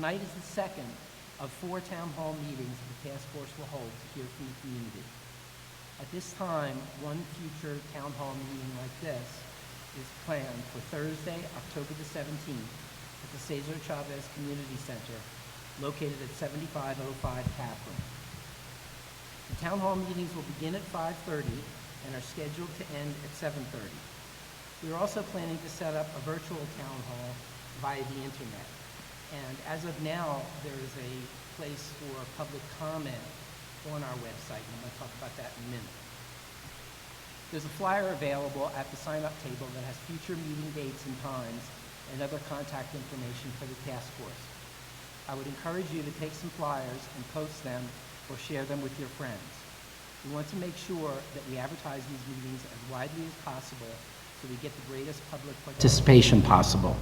Tonight is the second of 4 town hall meetings the task force will hold to hear from the community. At this time, one future town hall meeting like this is planned for Thursday, October the 17th at the Cesar Chavez Community Center, located at 7505 Kaplan. The town hall meetings will begin at 5:30 and are scheduled to end at 7:30. We are also planning to set up a virtual town hall via the internet. And as of now, there is a place for public comment on our website, and I'm going to talk about that in a minute. There's a flyer available at the sign-up table that has future meeting dates and times and other contact information for the task force. I would encourage you to take some flyers and post them or share them with your friends. We want to make sure that we advertise these meetings as widely as possible so we get the greatest public participation possible.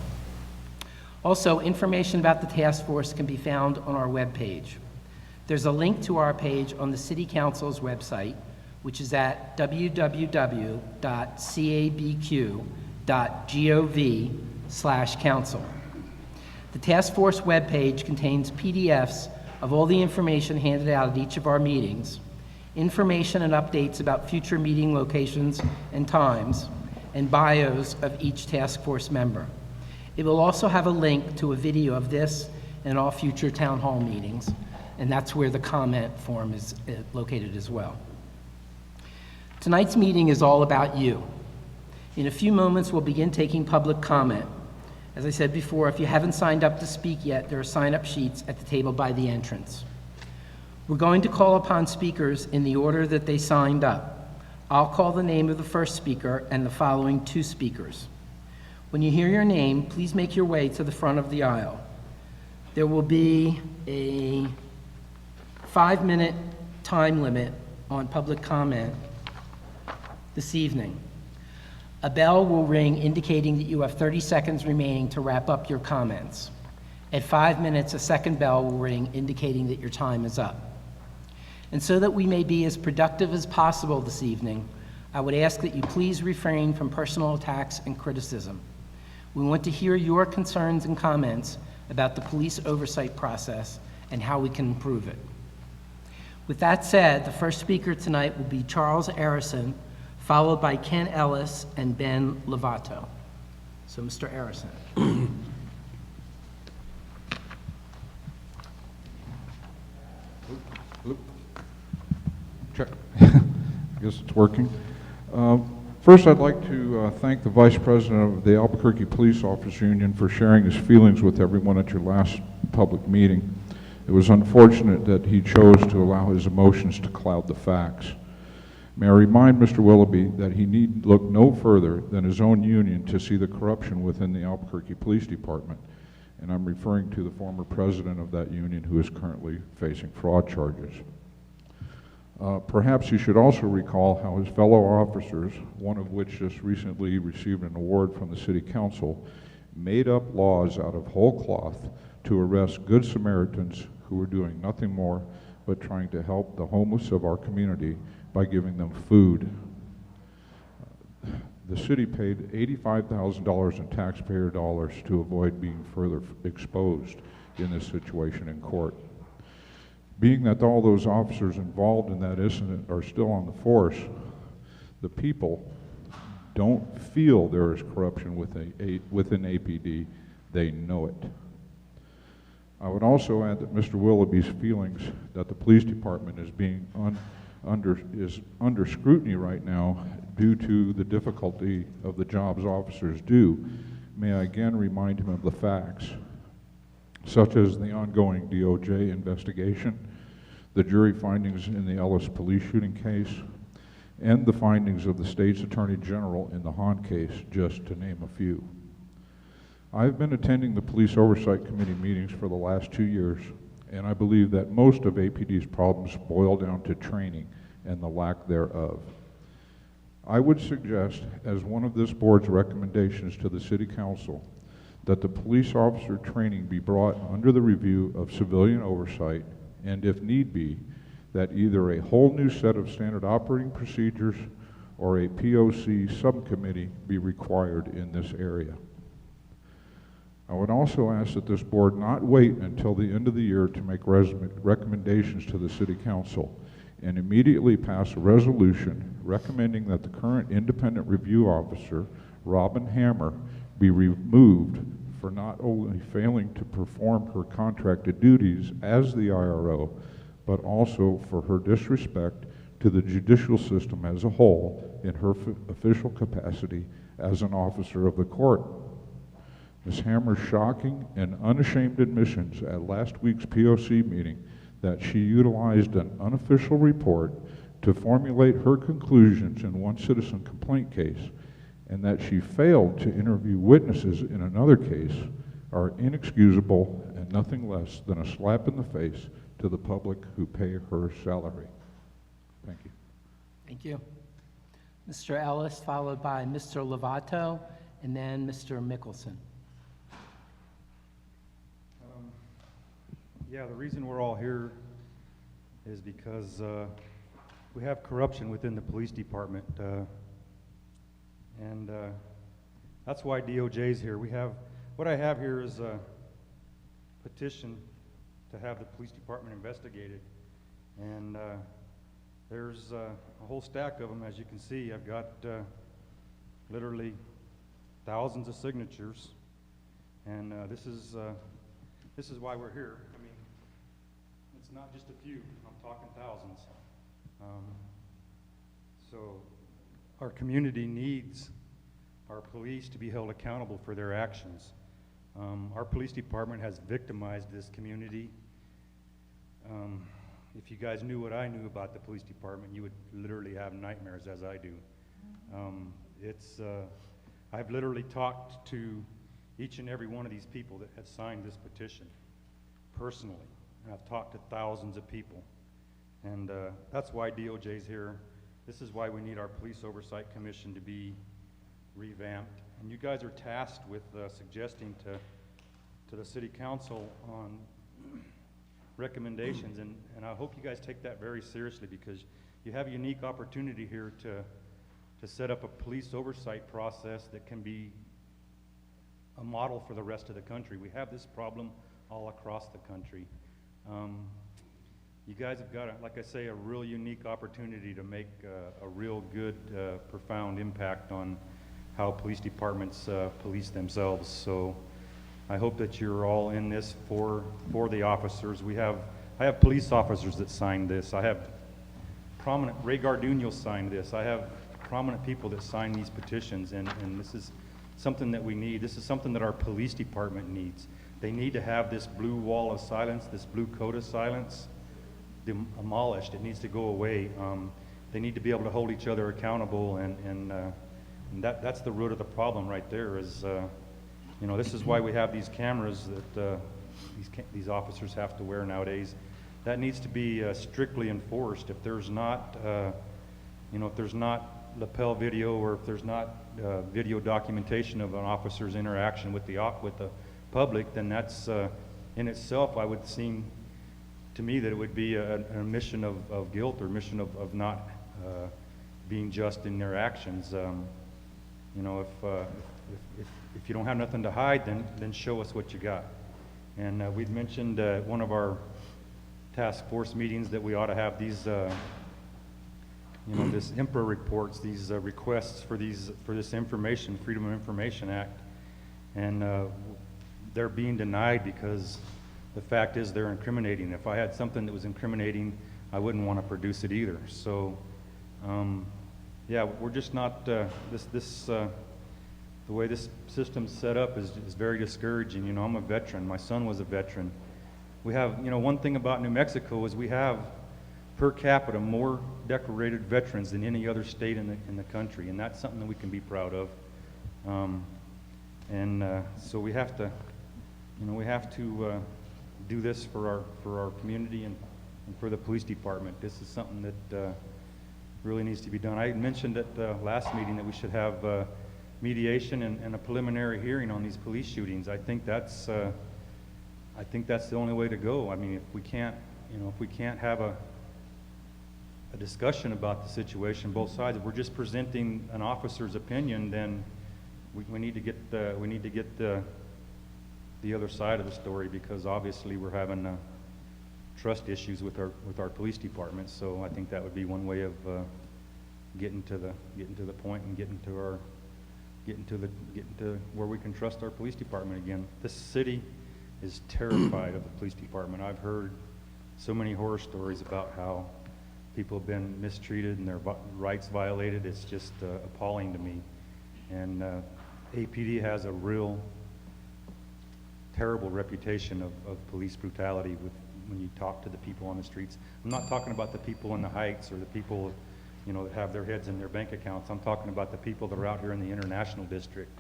Also, information about the task force can be found on our webpage. There's a link to our page on the City Council's website, which is at www.cabq.gov/council. The task force webpage contains PDFs of all the information handed out at each of our meetings, information and updates about future meeting locations and times, and bios of each task force member. It will also have a link to a video of this and all future town hall meetings, and that's where the comment form is located as well. Tonight's meeting is all about you. In a few moments, we'll begin taking public comment. As I said before, if you haven't signed up to speak yet, there are sign-up sheets at the table by the entrance. We're going to call upon speakers in the order that they signed up. I'll call the name of the first speaker and the following 2 speakers. When you hear your name, please make your way to the front of the aisle. There will be a 5-minute time limit on public comment this evening. A bell will ring indicating that you have 30 seconds remaining to wrap up your comments. At 5 minutes, a second bell will ring indicating that your time is up. And so that we may be as productive as possible this evening, I would ask that you please refrain from personal attacks and criticism. We want to hear your concerns and comments about the police oversight process and how we can improve it. With that said, the first speaker tonight will be Charles Arison, followed by Ken Ellis and Ben Lovato. So, Mr. Arison. Check. I guess it's working. First, I'd like to thank the Vice President of the Albuquerque Police Officers Union for sharing his feelings with everyone at your last public meeting. It was unfortunate that he chose to allow his emotions to cloud the facts. May I remind Mr. Willoughby that he need look no further than his own union to see the corruption within the Albuquerque Police Department, and I'm referring to the former president of that union who is currently facing fraud charges. Perhaps you should also recall how his fellow officers, one of which just recently received an award from the City Council, made up laws out of whole cloth to arrest good Samaritans who were doing nothing more but trying to help the homeless of our community by giving them food. The city paid $85,000 in taxpayer dollars to avoid being further exposed in this situation in court. Being that all those officers involved in that incident are still on the force, the people don't feel there is corruption within APD, they know it. I would also add that Mr. Willoughby's feelings that the police department is being under scrutiny right now due to the difficulty of the jobs officers do. May I again remind him of the facts, such as the ongoing DOJ investigation, the jury findings in the Ellis police shooting case, and the findings of the state's attorney general in the Hahn case, just to name a few. I've been attending the Police Oversight Committee meetings for the last 2 years, and I believe that most of APD's problems boil down to training and the lack thereof. I would suggest, as one of this board's recommendations to the City Council, that the police officer training be brought under the review of civilian oversight, and if need be, that either a whole new set of standard operating procedures or a POC subcommittee be required in this area. I would also ask that this board not wait until the end of the year to make recommendations to the City Council and immediately pass a resolution recommending that the current independent review officer, Robin Hammer, be removed for not only failing to perform her contracted duties as the IRO, but also for her disrespect to the judicial system as a whole in her official capacity as an officer of the court. Ms. Hammer's shocking and unashamed admissions at last week's POC meeting that she utilized an unofficial report to formulate her conclusions in one citizen complaint case, and that she failed to interview witnesses in another case, are inexcusable and nothing less than a slap in the face to the public who pay her salary. Thank you. Thank you. Mr. Ellis, followed by Mr. Lovato, and then Mr. Mickelson. Yeah, the reason we're all here is because we have corruption within the police department, and that's why DOJ's here. What I have here is a petition to have the police department investigated, and there's a whole stack of them. As you can see, I've got literally thousands of signatures, and this is why we're here. I mean, it's not just a few. I'm talking thousands. So our community needs our police to be held accountable for their actions. Our police department has victimized this community. If you guys knew what I knew about the police department, you would literally have nightmares, as I do. I've literally talked to each and every one of these people that had signed this petition personally, and I've talked to thousands of people, and that's why DOJ's here. This is why we need our Police Oversight Commission to be revamped, and you guys are tasked with suggesting to the City Council on recommendations, and I hope you guys take that very seriously, because you have a unique opportunity here to set up a police oversight process that can be a model for the rest of the country. We have this problem all across the country. You guys have got, like I say, a real unique opportunity to make a real good, profound impact on how police departments police themselves. So I hope that you're all in this for the officers. I have police officers that signed this. I have prominent, Ray Garduno signed this. I have prominent people that sign these petitions, and this is something that we need. This is something that our police department needs. They need to have this blue wall of silence, this blue code of silence, demolished. It needs to go away. They need to be able to hold each other accountable, and that's the root of the problem right there. Is this is why we have these cameras that these officers have to wear nowadays. That needs to be strictly enforced. If there's not, if there's not lapel video, or if there's not video documentation of an officer's interaction with the public, then that's in itself, I would seem to me that it would be an admission of guilt, or admission of not being just in their actions. If you don't have nothing to hide, then show us what you got. And we'd mentioned at one of our task force meetings that we ought to have these, this IMPRA reports, these requests for this information, Freedom of Information Act, and they're being denied because the fact is they're incriminating. If I had something that was incriminating, I wouldn't want to produce it either. So, yeah, we're just not the way this system's set up is very discouraging. I'm a veteran. My son was a veteran. We have, one thing about New Mexico is we have per capita more decorated veterans than any other state in the country, and that's something that we can be proud of. So we have to, do this for our community and for the police department. This is something that really needs to be done. I mentioned at the last meeting that we should have mediation and a preliminary hearing on these police shootings. I think that's the only way to go. I mean, if we can't have a discussion about the situation, both sides, if we're just presenting an officer's opinion, then we need to get the the other side of the story, because obviously we're having trust issues with our police department. So I think that would be one way of getting to the point and getting to where we can trust our police department again. This city is terrified of the police department. I've heard so many horror stories about how people have been mistreated and their rights violated. It's just appalling to me. And APD has a real terrible reputation of police brutality when you talk to the people on the streets. I'm not talking about the people in the Heights or the people, you know, that have their heads in their bank accounts. I'm talking about the people that are out here in the International District.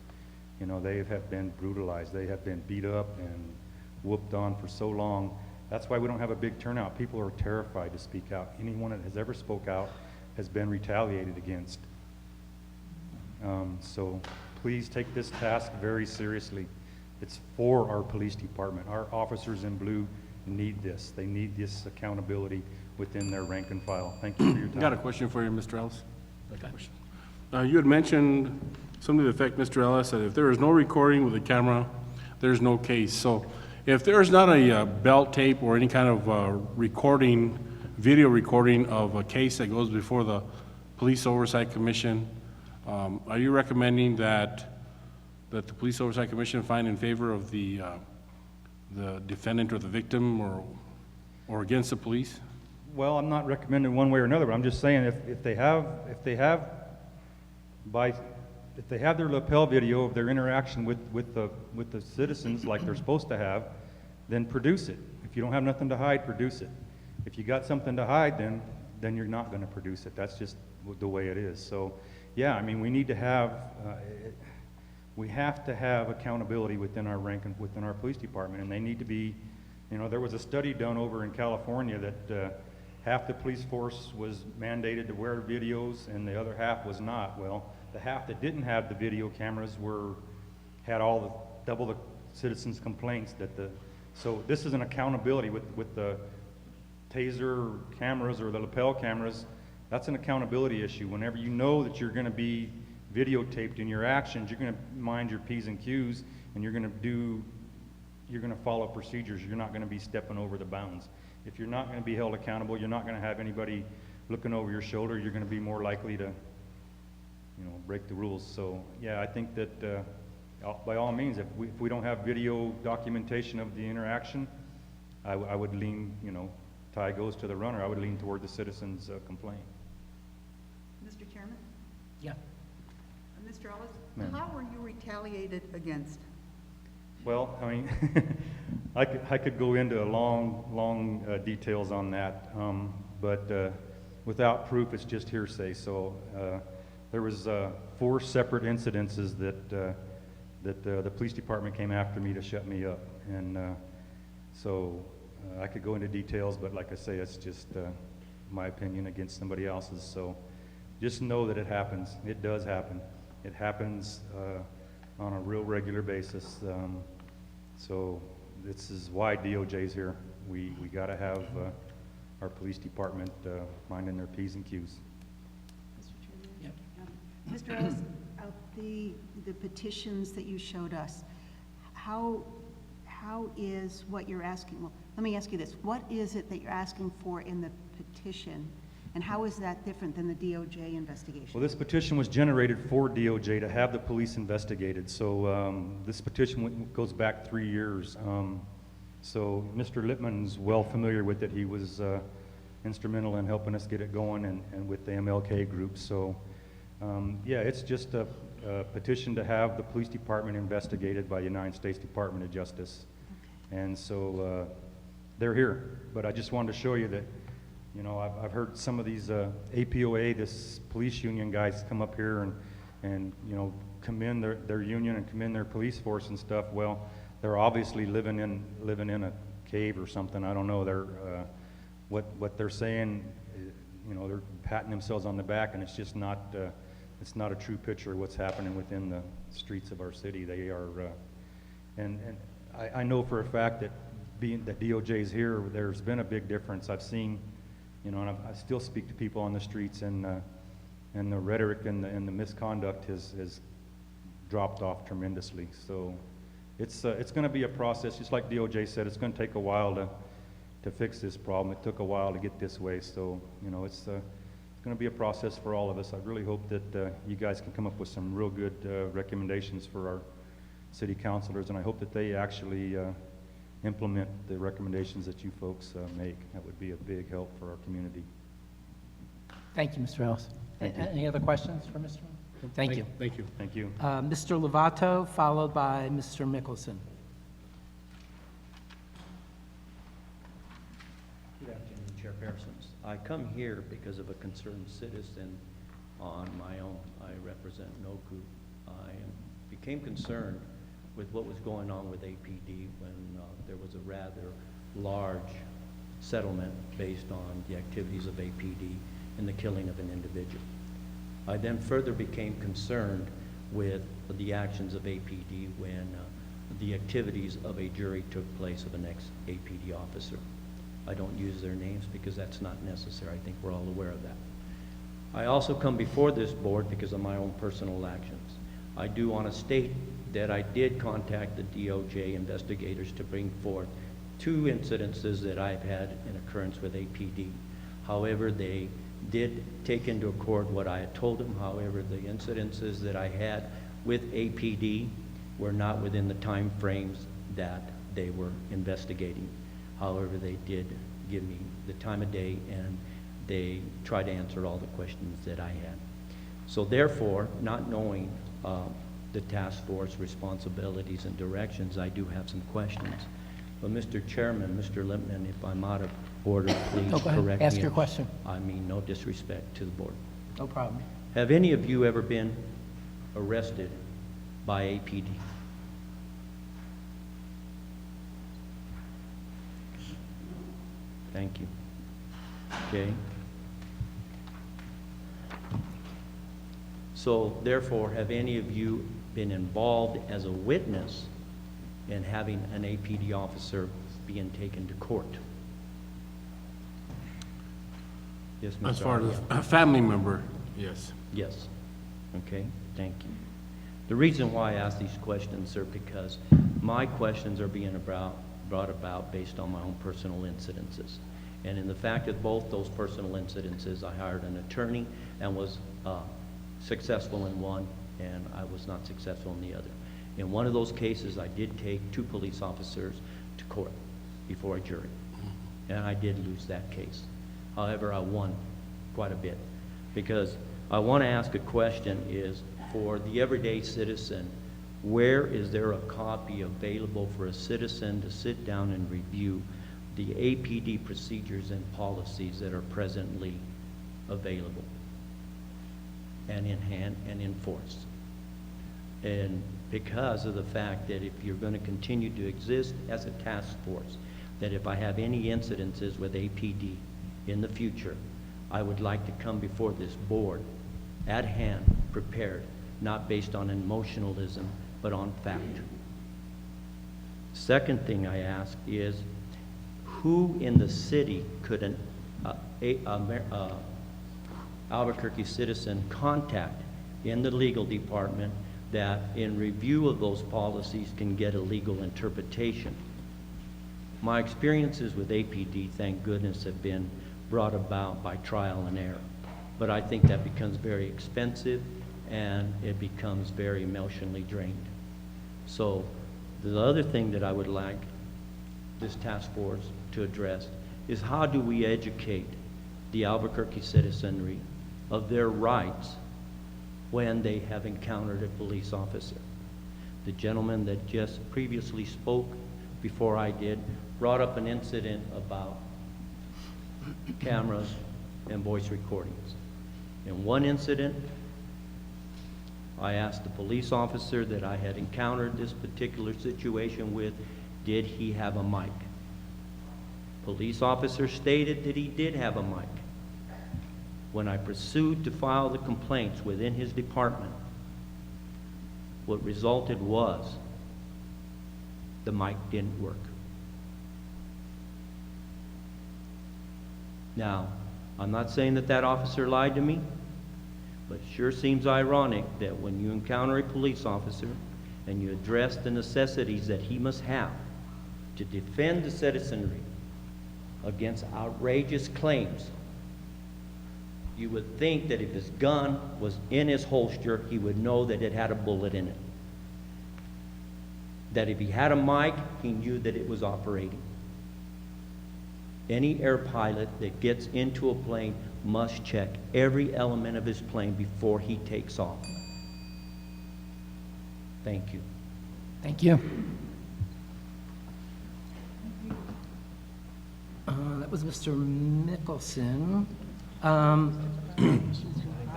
You know, they have been brutalized. They have been beat up and whooped on for so long. That's why we don't have a big turnout. People are terrified to speak out. Anyone that has ever spoke out has been retaliated against. So please take this task very seriously. It's for our police department. Our officers in blue need this. They need this accountability within their rank and file. Thank you for your time. I got a question for you, Mr. Ellis. Okay. You had mentioned something to the effect, Mr. Ellis, that if there is no recording with a camera, there's no case. So if there's not a belt tape or any kind of recording, video recording of a case that goes before the Police Oversight Commission, are you recommending that the Police Oversight Commission find in favor of the defendant or the victim or against the police? Well, I'm not recommending one way or another, but I'm just saying if they have their lapel video of their interaction with the citizens like they're supposed to have, then produce it. If you don't have nothing to hide, produce it. If you got something to hide, then you're not going to produce it. That's just the way it is. So, yeah, I mean, we have to have accountability within our rank and within our police department, and they need to be, you know, there was a study done over in California that half the police force was mandated to wear videos and the other half was not. Well, the half that didn't have the video cameras had double the citizens' complaints so this is an accountability with the taser cameras or the lapel cameras. That's an accountability issue. Whenever you know that you're going to be videotaped in your actions, you're going to mind your P's and Q's, and you're going to follow procedures. You're not going to be stepping over the bounds. If you're not going to be held accountable, you're not going to have anybody looking over your shoulder. You're going to be more likely to, you know, break the rules. So yeah, I think that by all means, if we don't have video documentation of the interaction, I would lean, you know, tie goes to the runner. I would lean toward the citizens' complaint. Mr. Chairman? Yeah. Mr. Ellis, Ma'am. how were you retaliated against? Well, I mean, I could go into long details on that, but without proof, it's just hearsay. So there was 4 separate incidences that the police department came after me to shut me up, and so I could go into details, but like I say, it's just my opinion against somebody else's. So just know that it happens. It does happen. It happens on a real regular basis. So this is why DOJ's here. We got to have our police department minding their P's and Q's. Mr. Chairman? Yep. Mr. Ellis, the petitions that you showed us, how is what you're asking, well, let me ask you this. What is it that you're asking for in the petition, and how is that different than the DOJ investigation? Well, this petition was generated for DOJ to have the police investigated. So this petition goes back 3 years. So Mr. Lippman's well familiar with it. He was instrumental in helping us get it going and with the MLK group. So yeah, it's just a petition to have the police department investigated by the United States Department of Justice. Okay. And so they're here. But I just wanted to show you that, you know, I've heard some of these APOA, this police union guys come up here and you know, commend their union and commend their police force and stuff. Well, they're obviously living in a cave or something. I don't know. They're what they're saying, you know, they're patting themselves on the back, and it's just not it's not a true picture of what's happening within the streets of our city. They are, and I know for a fact that being that DOJ is here, there's been a big difference. I've seen, you know, and I still speak to people on the streets, and the rhetoric and the misconduct has dropped off tremendously. So It's going to be a process, just like DOJ said. It's going to take a while to fix this problem. It took a while to get this way, so you know it's going to be a process for all of us. I really hope that you guys can come up with some real good recommendations for our city councilors, and I hope that they actually implement the recommendations that you folks make. That would be a big help for our community. Thank you, Mr. Ellis. Thank you. Any other questions for Mr. Thank you. Thank you. Thank you. Mr. Lovato, followed by Mr. Mickelson. Good afternoon, Chairpersons. I come here because of a concerned citizen on my own. I represent NOCU. Became concerned with what was going on with APD when there was a rather large settlement based on the activities of APD and the killing of an individual. I then further became concerned with the actions of APD when the activities of a jury took place of an ex-APD officer. I don't use their names because that's not necessary. I think we're all aware of that. I also come before this board because of my own personal actions. I do want to state that I did contact the DOJ investigators to bring forth 2 incidences that I've had in occurrence with APD. However, they did take into accord what I had told them. However, the incidences that I had with APD were not within the time frames that they were investigating. However, they did give me the time of day and they tried to answer all the questions that I had. So therefore, not knowing the task force responsibilities and directions, I do have some questions. But Mr. Chairman, Mr. Lippman, if I'm out of order, please No, go ahead. correct me. Ask your question. I mean no disrespect to the board. No problem. Have any of you ever been arrested by APD? Thank you. Okay. So therefore, have any of you been involved as a witness in having an APD officer being taken to court? Yes, Mr. As far as Arias. a family member, yes. Yes. Okay, thank you. The reason why I ask these questions are because my questions are being brought about based on my own personal incidences. And in the fact of both those personal incidences, I hired an attorney and was successful in one, and I was not successful in the other. In one of those cases, I did take 2 police officers to court before a jury, and I did lose that case. However, I won quite a bit, because I want to ask a question is, for the everyday citizen, where is there a copy available for a citizen to sit down and review the APD procedures and policies that are presently available and in hand and enforced? And because of the fact that if you're going to continue to exist as a task force, that if I have any incidences with APD in the future, I would like to come before this board at hand, prepared, not based on emotionalism, but on fact. Second thing I ask is, who in the city could an Albuquerque citizen contact in the legal department that in review of those policies can get a legal interpretation? My experiences with APD, thank goodness, have been brought about by trial and error. But I think that becomes very expensive and it becomes very emotionally drained. So the other thing that I would like this task force to address is, how do we educate the Albuquerque citizenry of their rights when they have encountered a police officer? The gentleman that just previously spoke before I did brought up an incident about cameras and voice recordings. In one incident, I asked the police officer that I had encountered this particular situation with, did he have a mic? Police officer stated that he did have a mic. When I pursued to file the complaints within his department, what resulted was the mic didn't work. Now, I'm not saying that that officer lied to me, but it sure seems ironic that when you encounter a police officer and you address the necessities that he must have to defend the citizenry against outrageous claims, you would think that if his gun was in his holster, he would know that it had a bullet in it. That if he had a mic, he knew that it was operating. Any air pilot that gets into a plane must check every element of his plane before he takes off. Thank you. Thank you. That was Mr. Mickelson.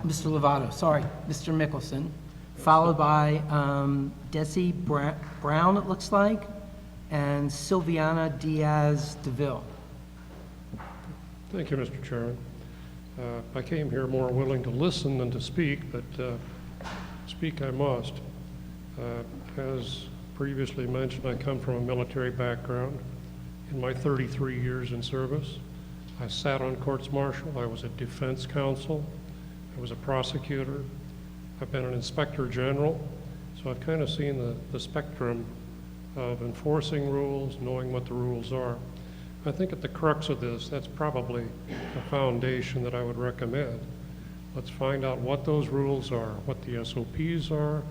Mr. Lovato, sorry, Mr. Mickelson, followed by Desi Brown, it looks like, and Silviana Diaz DeVille. Thank you, Mr. Chairman. I came here more willing to listen than to speak, but speak I must. As previously mentioned, I come from a military background. In my 33 years in service, I sat on courts martial. I was a defense counsel. I was a prosecutor. I've been an inspector general. So I've kind of seen the spectrum of enforcing rules, knowing what the rules are. I think at the crux of this, that's probably the foundation that I would recommend. Let's find out what those rules are, what the SOPs are,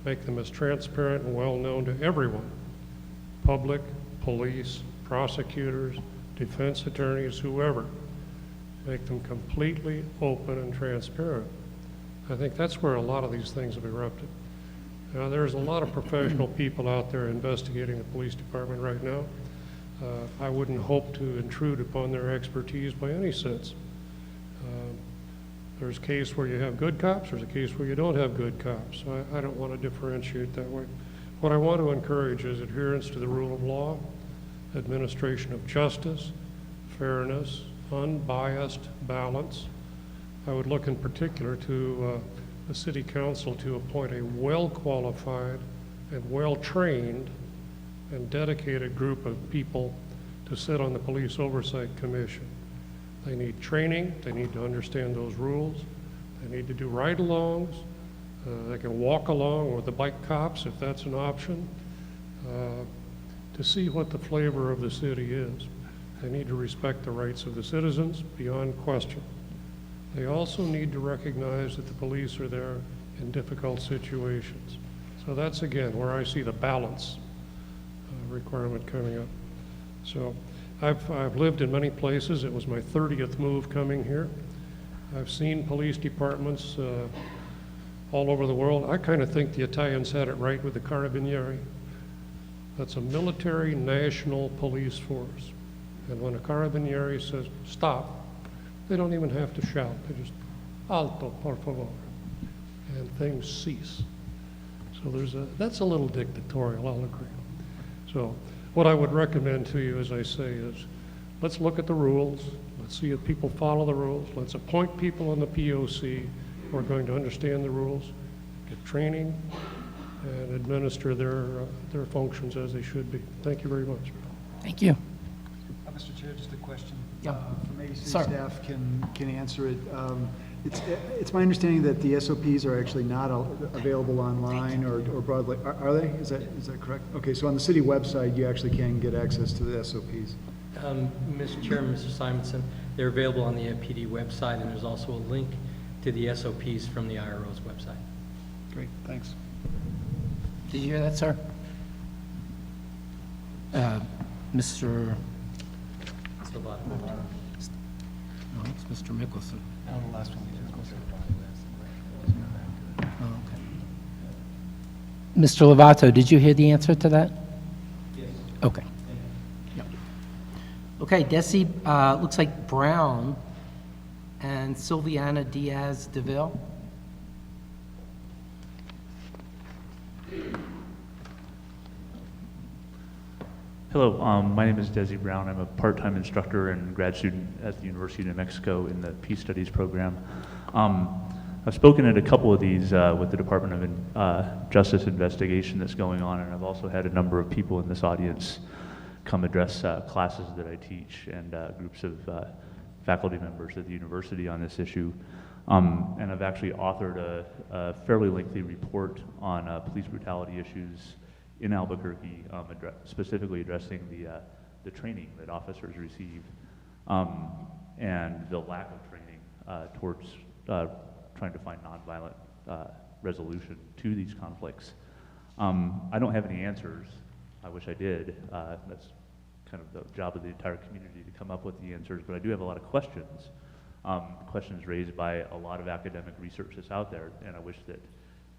make them as transparent and well-known to everyone, public, police, prosecutors, defense attorneys, whoever. Make them completely open and transparent. I think that's where a lot of these things have erupted. Now, there's a lot of professional people out there investigating the police department right now. I wouldn't hope to intrude upon their expertise by any sense. There's a case where you have good cops, there's a case where you don't have good cops. So I don't want to differentiate that way. What I want to encourage is adherence to the rule of law, administration of justice, fairness, unbiased balance. I would look in particular to the City Council to appoint a well-qualified and well-trained and dedicated group of people to sit on the Police Oversight Commission. They need training, they need to understand those rules, they need to do ride-alongs, they can walk along with the bike cops if that's an option, to see what the flavor of the city is. They need to respect the rights of the citizens beyond question. They also need to recognize that the police are there in difficult situations. So that's, again, where I see the balance requirement coming up. So I've lived in many places. It was my 30th move coming here. I've seen police departments all over the world. I kind of think the Italians had it right with the Carabinieri. That's a military national police force. And when a Carabinieri says, stop, they don't even have to shout. They just, alto, por favor. And things cease. So that's a little dictatorial, I'll agree. So what I would recommend to you, as I say, is let's look at the rules. Let's see if people follow the rules. Let's appoint people on the POC who are going to understand the rules, get training, and administer their functions as they should be. Thank you very much. Thank you. Mr. Chair, just a question. Yeah. Maybe city Sir. staff can answer it. It's my understanding that the SOPs are actually not available online or broadly. Are they? Is that correct? Okay, so on the city website, you actually can get access to the SOPs. Mr. Chairman, Mr. Simonson, they're available on the PD website, and there's also a link to the SOPs from the IRO's website. Great, thanks. Did you hear that, sir? Mr. It's a lot. No, it's Mr. Mickelson. The last one. Oh, okay. Mr. Lovato, did you hear the answer to that? Yes. Okay. Yep. Okay, Desi, looks like Brown and Silviana Diaz DeVille. Hello, my name is Desi Brown. I'm a part-time instructor and grad student at the University of New Mexico in the Peace Studies program. I've spoken at a couple of these with the Department of Justice investigation that's going on, and I've also had a number of people in this audience come address classes that I teach and groups of faculty members at the university on this issue. And I've actually authored a fairly lengthy report on police brutality issues in Albuquerque, specifically addressing the training that officers receive and the lack of training towards trying to find nonviolent resolution to these conflicts. I don't have any answers. I wish I did. That's kind of the job of the entire community to come up with the answers, but I do have a lot of questions. Questions raised by a lot of academic research that's out there, and I wish that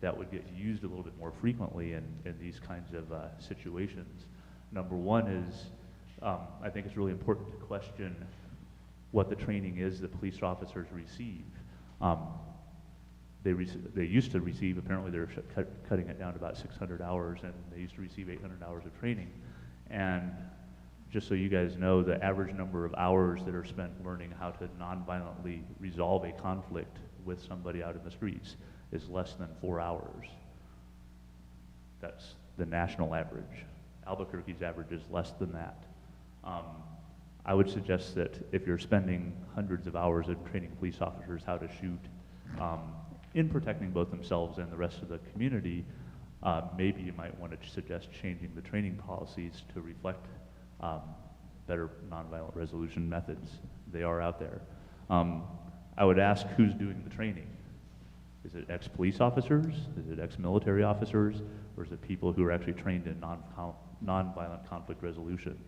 that would get used a little bit more frequently in these kinds of situations. Number one is, I think it's really important to question what the training is that police officers receive. They used to receive, apparently they're cutting it down to about 600 hours, and they used to receive 800 hours of training. And just so you guys know, the average number of hours that are spent learning how to nonviolently resolve a conflict with somebody out in the streets is less than 4 hours. That's the national average. Albuquerque's average is less than that. I would suggest that if you're spending hundreds of hours in training police officers how to shoot, in protecting both themselves and the rest of the community, maybe you might want to suggest changing the training policies to reflect better nonviolent resolution methods. They are out there. I would ask who's doing the training. Is it ex-police officers? Is it ex-military officers? Or is it people who are actually trained in nonviolent conflict resolution?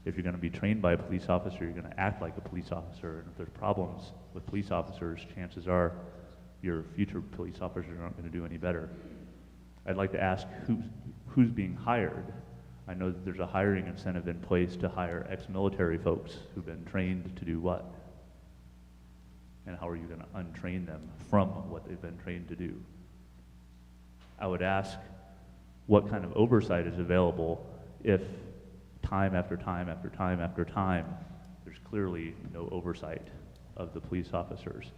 If you're going to be trained by a police officer, you're going to act like a police officer. And if there's problems with police officers, chances are your future police officers aren't going to do any better. I'd like to ask who's being hired. I know that there's a hiring incentive in place to hire ex-military folks who've been trained to do what? And how are you going to untrain them from what they've been trained to do? I would ask what kind of oversight is available if time after time after time after time there's clearly no oversight of the police officers.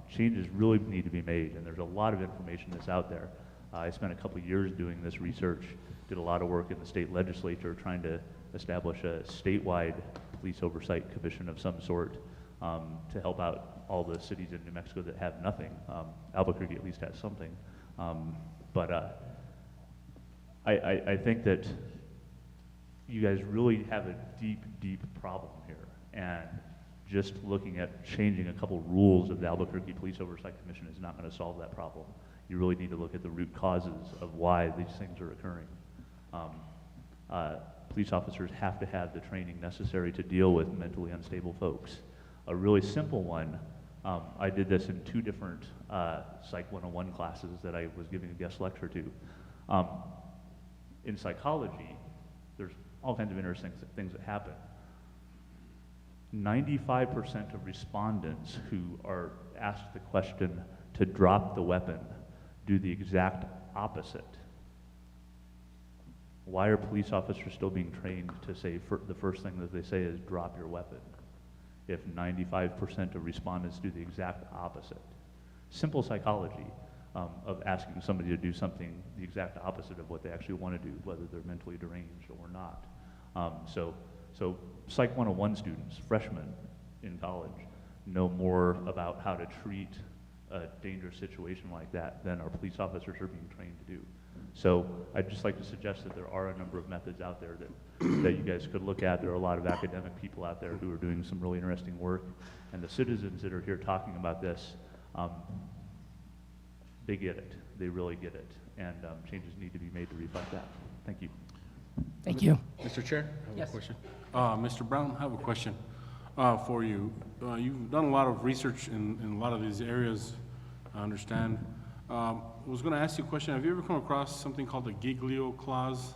Changes really need to be made, and there's a lot of information that's out there. I spent a couple of years doing this research, did a lot of work in the state legislature trying to establish a statewide police oversight commission of some sort to help out all the cities in New Mexico that have nothing. Albuquerque at least has something. I think that you guys really have a deep, deep problem here. And just looking at changing a couple rules of the Albuquerque Police Oversight Commission is not going to solve that problem. You really need to look at the root causes of why these things are occurring. Police officers have to have the training necessary to deal with mentally unstable folks. A really simple one, I did this in 2 different Psych 101 classes that I was giving a guest lecture to. In psychology, there's all kinds of interesting things that happen. 95% of respondents who are asked the question to drop the weapon do the exact opposite. Why are police officers still being trained to say the first thing that they say is drop your weapon if 95% of respondents do the exact opposite? Simple psychology of asking somebody to do something the exact opposite of what they actually want to do, whether they're mentally deranged or not. So Psych 101 students, freshmen in college, know more about how to treat a dangerous situation like that than our police officers are being trained to do. So I'd just like to suggest that there are a number of methods out there that you guys could look at. There are a lot of academic people out there who are doing some really interesting work, and the citizens that are here talking about this, they get it. They really get it, and changes need to be made to reflect that. Thank you. Thank you. Mr. Chair, I have Yes. a question. Mr. Brown, I have a question for you. You've done a lot of research in a lot of these areas, I understand. I was going to ask you a question. Have you ever come across something called a Giglio clause?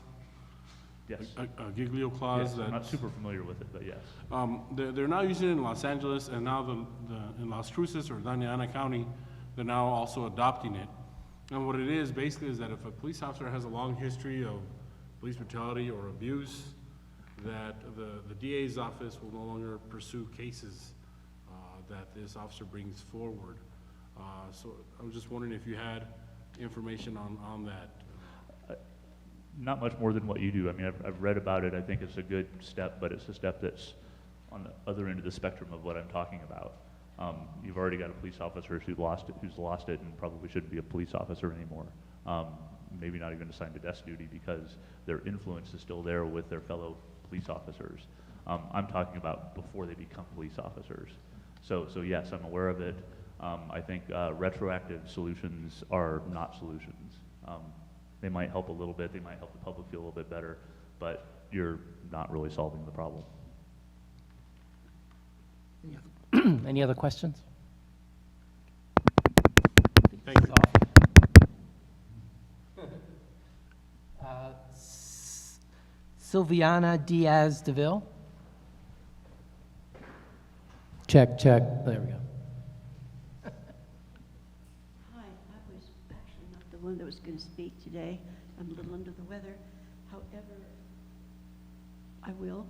Yes. A Giglio clause? Yes, I'm not that's- super familiar with it, but yes. They're now using it in Los Angeles, and now in Las Cruces or Doña Ana County, they're now also adopting it. And what it is basically is that if a police officer has a long history of police brutality or abuse, that the DA's office will no longer pursue cases that this officer brings forward. So I was just wondering if you had information on that. Not much more than what you do. I mean, I've read about it. I think it's a good step, but it's a step that's on the other end of the spectrum of what I'm talking about. You've already got a police officer who's lost it and probably shouldn't be a police officer anymore. Maybe not even assigned to desk duty because their influence is still there with their fellow police officers. I'm talking about before they become police officers. So yes, I'm aware of it. I think retroactive solutions are not solutions. They might help a little bit, they might help the public feel a little bit better, but you're not really solving the problem. Any other questions? Thank you. Sylviana Diaz DeVille? Check, check. There we go. Hi, I was actually not the one that was going to speak today. I'm a little under the weather. However, I will.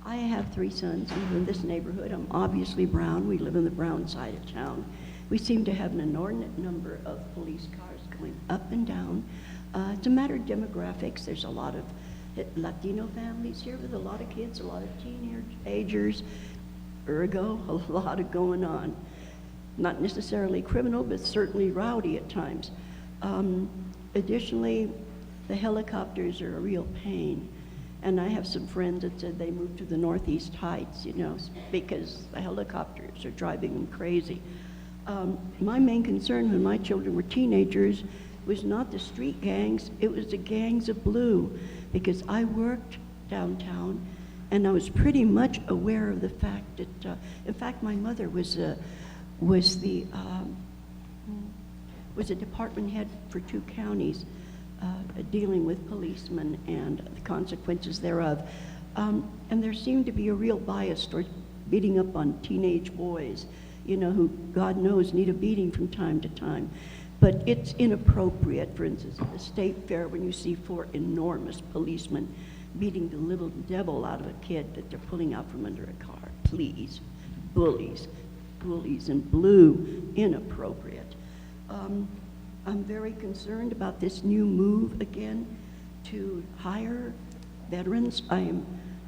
I have 3 sons. We live in this neighborhood. I'm obviously brown. We live in the brown side of town. We seem to have an inordinate number of police cars going up and down. It's a matter of demographics. There's a lot of Latino families here with a lot of kids, a lot of teenagers, ergo, a lot of going on. Not necessarily criminal, but certainly rowdy at times. Additionally, the helicopters are a real pain. And I have some friends that said they moved to the Northeast Heights, you know, because the helicopters are driving them crazy. My main concern when my children were teenagers was not the street gangs, it was the gangs of blue, because I worked downtown and I was pretty much aware of the fact that, in fact, my mother was a department head for 2 counties, dealing with policemen and the consequences thereof. And there seemed to be a real bias toward beating up on teenage boys, you know, who, God knows, need a beating from time to time. But it's inappropriate, for instance, at the state fair when you see 4 enormous policemen beating the little devil out of a kid that they're pulling out from under a car. Please, bullies in blue, inappropriate. I'm very concerned about this new move again to hire veterans. I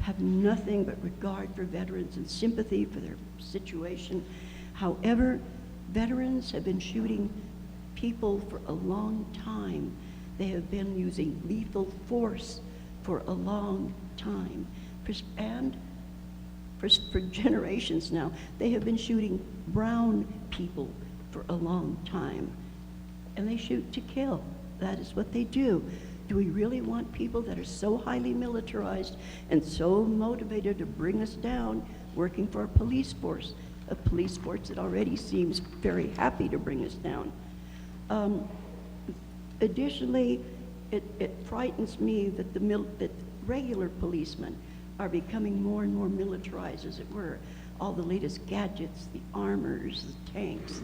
have nothing but regard for veterans and sympathy for their situation. However, veterans have been shooting people for a long time. They have been using lethal force for a long time. And for generations now, they have been shooting brown people for a long time. And they shoot to kill. That is what they do. Do we really want people that are so highly militarized and so motivated to bring us down working for a police force that already seems very happy to bring us down? Additionally, it frightens me that that regular policemen are becoming more and more militarized, as it were. All the latest gadgets, the armors, the tanks,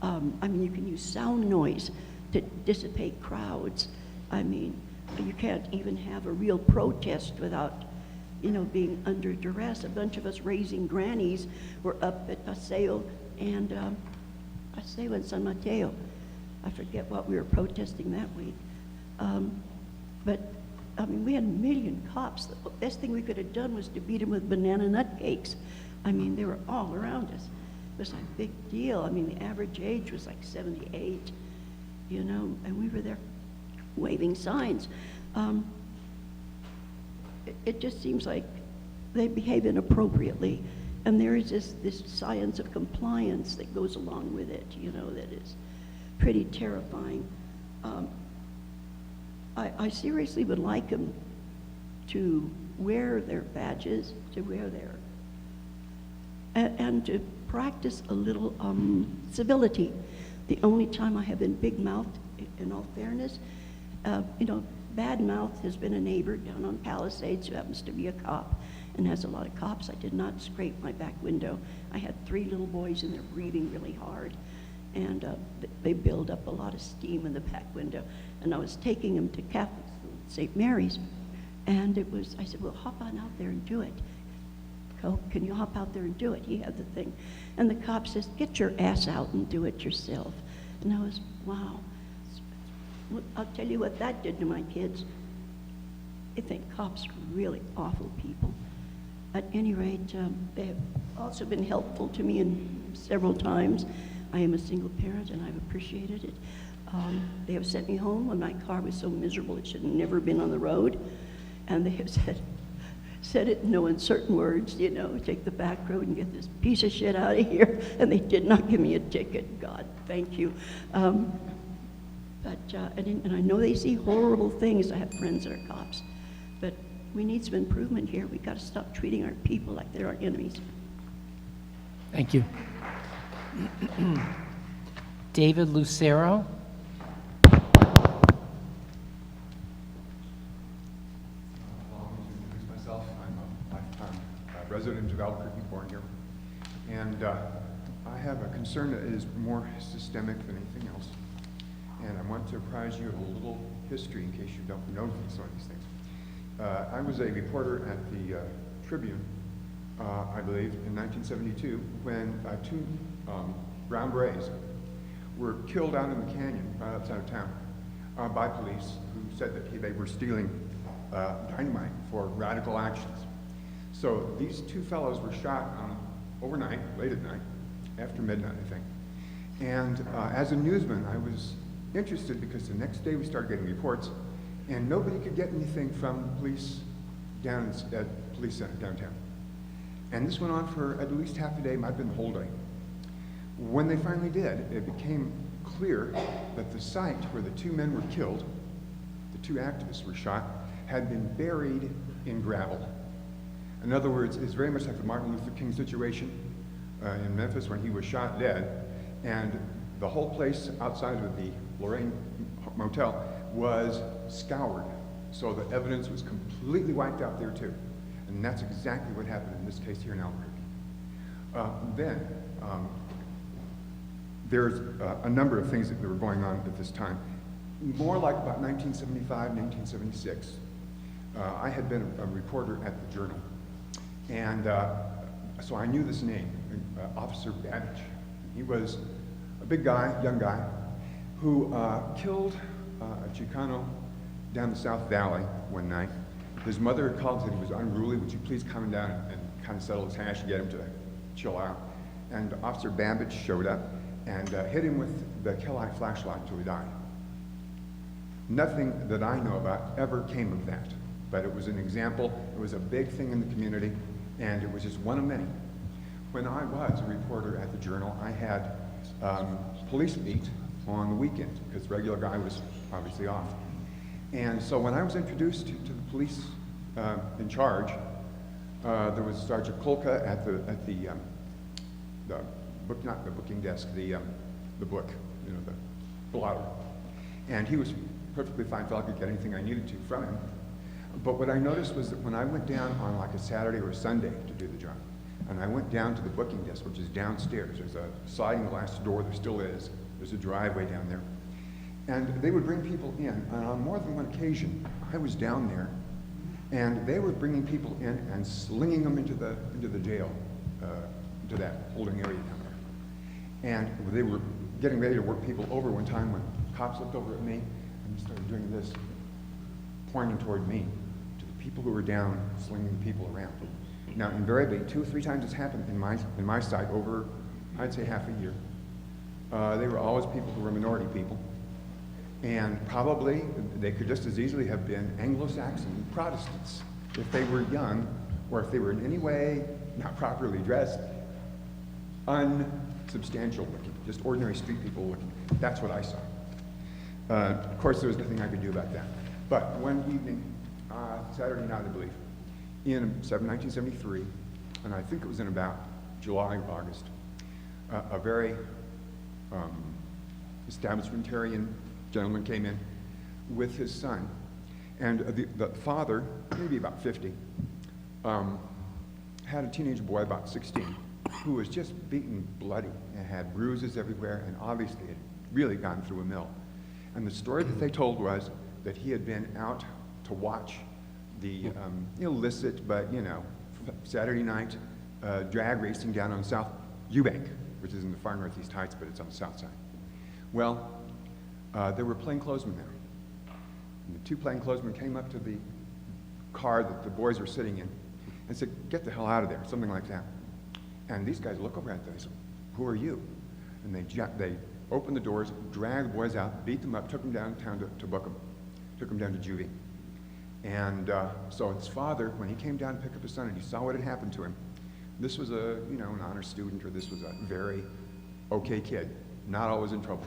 I mean, you can use sound noise to dissipate crowds. I mean, you can't even have a real protest without, you know, being under duress. A bunch of us raising grannies were up at Paseo and San Mateo. I forget what we were protesting that week. But, I mean, we had a million cops. The best thing we could have done was to beat them with banana nut cakes. I mean, they were all around us. It was a big deal. I mean, the average age was like 78, you know, and we were there waving signs. It just seems like they behave inappropriately, and there is this science of compliance that goes along with it, you know, that is pretty terrifying. I seriously would like them to wear their badges, to wear their, and to practice a little civility. The only time I have been big-mouthed, in all fairness, you know, bad-mouthed has been a neighbor down on Palisades who happens to be a cop and has a lot of cops. I did not scrape my back window. I had 3 little boys and they're breathing really hard. And they build up a lot of steam in the back window. And I was taking them to Catholic school, St. Mary's. And I said, well, hop on out there and do it. Can you hop out there and do it? He had the thing. And the cop says, get your ass out and do it yourself. And I was, wow. I'll tell you what that did to my kids. They think cops are really awful people. At any rate, they have also been helpful to me in several times. I am a single parent, and I've appreciated it. They have sent me home when my car was so miserable it should have never been on the road. And they have said it in no uncertain words, you know, take the back road and get this piece of shit out of here. And they did not give me a ticket. God, thank you. And I know they see horrible things. I have friends that are cops. But we need some improvement here. We've got to stop treating our people like they're our enemies. Thank you. David Lucero. Allow me to introduce myself. I'm a lifetime resident of Albuquerque, born here. And I have a concern that is more systemic than anything else. And I want to apprise you of a little history in case you don't know some of these things. I was a reporter at the Tribune, I believe, in 1972, when two brown berets were killed out in the canyon right outside of town by police who said that they were stealing dynamite for radical actions. So these two fellows were shot overnight, late at night, after midnight, I think. And as a newsman, I was interested because the next day we started getting reports, and nobody could get anything from police down at Police Center downtown. And this went on for at least half a day, might have been the whole day. When they finally did, it became clear that the site where the two men were killed, the two activists were shot, had been buried in gravel. In other words, it's very much like the Martin Luther King situation in Memphis when he was shot dead, and the whole place outside of the Lorraine Motel was scoured, so the evidence was completely wiped out there too. And that's exactly what happened in this case here in Albuquerque. There's a number of things that were going on at this time. More like about 1975, 1976. I had been a reporter at the Journal, and so I knew this name, Officer Babbage. He was a big guy, young guy, who killed a Chicano down the South Valley one night. His mother had called and said he was unruly. Would you please come down and kind of settle his hash and get him to chill out? And Officer Babbage showed up and hit him with the Kellite flashlight until he died. Nothing that I know about ever came of that, but it was an example. It was a big thing in the community, and it was just one of many. When I was a reporter at the Journal, I had police beat on the weekends because the regular guy was obviously off. And so when I was introduced to the police in charge, there was Sergeant Kolka at the book, not the booking desk, the book, you know, the blotter. And he was perfectly fine, felt I could get anything I needed to from him. But what I noticed was that when I went down on like a Saturday or a Sunday to do the job, and I went down to the booking desk, which is downstairs, there's a sliding glass door, there still is, there's a driveway down there. And they would bring people in, and on more than one occasion, I was down there, and they were bringing people in and slinging them into the jail, into that holding area down there. And they were getting ready to work people over one time when cops looked over at me and started doing this, pointing toward me, to the people who were down, slinging the people around. Now, invariably, 2 or 3 times this happened in my site over, I'd say, half a year. They were always people who were minority people. And probably they could just as easily have been Anglo-Saxon Protestants if they were young or if they were in any way not properly dressed, unsubstantial looking, just ordinary street people looking. That's what I saw. Of course, there was nothing I could do about that. But one evening, Saturday night, I believe, in 1973, and I think it was in about July or August, a very establishmentarian gentleman came in with his son, and the father, maybe about 50, had a teenage boy about 16 who was just beaten bloody and had bruises everywhere and obviously had really gone through a mill. And the story that they told was that he had been out to watch the illicit but, Saturday night drag racing down on South Eubank, which is in the far northeast Heights, but it's on the south side. Well, there were plainclothesmen there. And the 2 plainclothesmen came up to the car that the boys were sitting in, and said, "Get the hell out of there," something like that. And these guys look over at them and say, "Who are you?" And they opened the doors, dragged the boys out, beat them up, took them downtown to book them, took them down to juvie. And so his father, when he came down to pick up his son and he saw what had happened to him, this was an honor student, or this was a very okay kid, not always in trouble.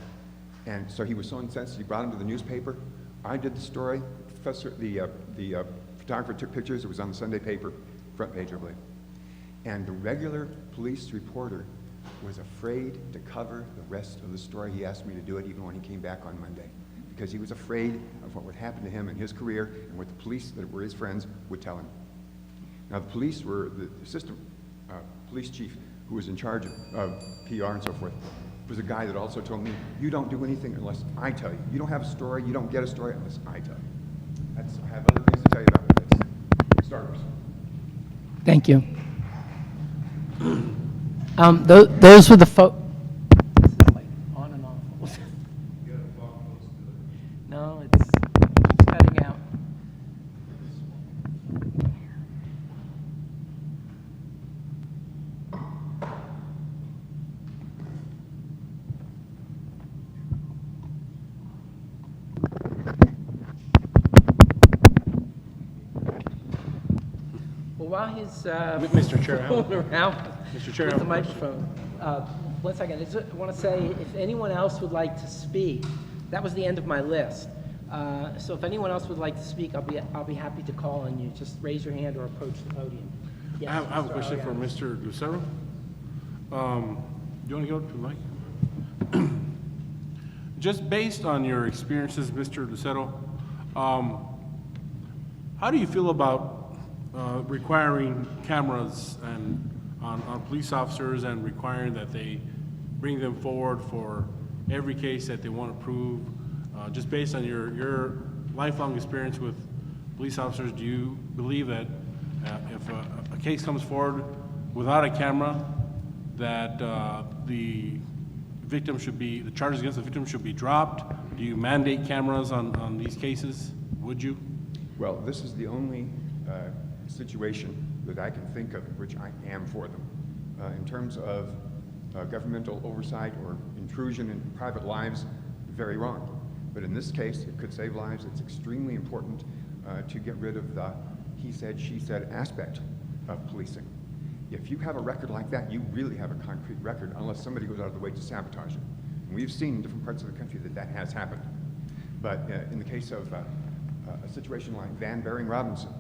And so he was so incensed, he brought him to the newspaper. I did the story. The photographer took pictures. It was on the Sunday paper, front page, I believe. And the regular police reporter was afraid to cover the rest of the story. He asked me to do it even when he came back on Monday, because he was afraid of what would happen to him in his career and what the police that were his friends would tell him. Now, the police were the assistant police chief who was in charge of PR and so forth, was a guy that also told me, "You don't do anything unless I tell you. You don't have a story, you don't get a story unless I tell you." I have other things to tell you about, but it's starters. Thank you. Those were the This is like on and off. No, it's cutting out. Well, while he's Mr. Chair, fooling around Mr. Chair, I with have the a question. microphone, 1 second. I just want to say, if anyone else would like to speak, that was the end of my list. So if anyone else would like to speak, I'll be happy to call on you. Just raise your hand or approach the podium. Yes, I have a Mr. question for Ariano. Mr. Lucero. Do you want to go to the mic? Just based on your experiences, Mr. Lucero, how do you feel about requiring cameras and on police officers and requiring that they bring them forward for every case that they want to prove? Just based on your lifelong experience with police officers, do you believe that if a case comes forward without a camera, that the charges against the victim should be dropped? Do you mandate cameras on these cases? Would you? Well, this is the only situation that I can think of in which I am for them. In terms of governmental oversight or intrusion in private lives, very wrong. But in this case, it could save lives. It's extremely important to get rid of the he said, she said aspect of policing. If you have a record like that, you really have a concrete record, unless somebody goes out of the way to sabotage it. And we've seen in different parts of the country that has happened. But in the case of a situation like Van Buren Robinson,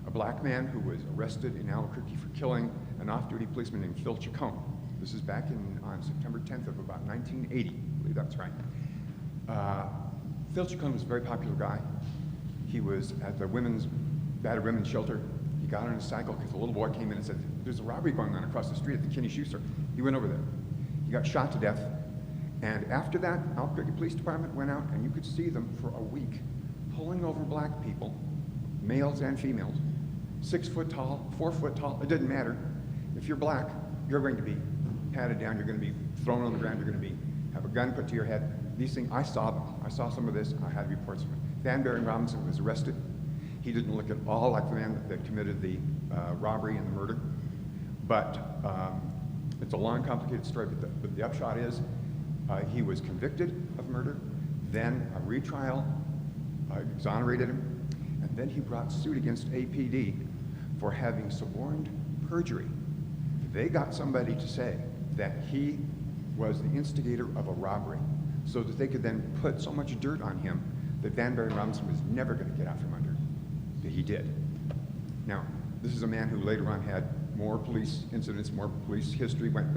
a black man who was arrested in Albuquerque for killing an off-duty policeman named Phil Chacon. This is back on September 10th of about 1980, I believe that's right. Phil Chacon was a very popular guy. He was at the battered women's shelter. He got on his cycle because a little boy came in and said, "There's a robbery going on across the street at the Kinney Shoe Store." He went over there. He got shot to death. And after that, Albuquerque Police Department went out, and you could see them for a week pulling over black people, males and females, 6 foot tall, 4 foot tall. It didn't matter. If you're black, you're going to be patted down. You're going to be thrown on the ground. You're going to have a gun put to your head. These things, I saw them. I saw some of this. I had reports of it. Van Buren Robinson was arrested. He didn't look at all like the man that committed the robbery and the murder. But it's a long, complicated story. But the upshot is he was convicted of murder. Then a retrial exonerated him. And then he brought suit against APD for having suborned perjury. They got somebody to say that he was the instigator of a robbery so that they could then put so much dirt on him that Van Buren Robinson was never going to get out from under. But he did. Now, this is a man who later on had more police incidents, more police history, went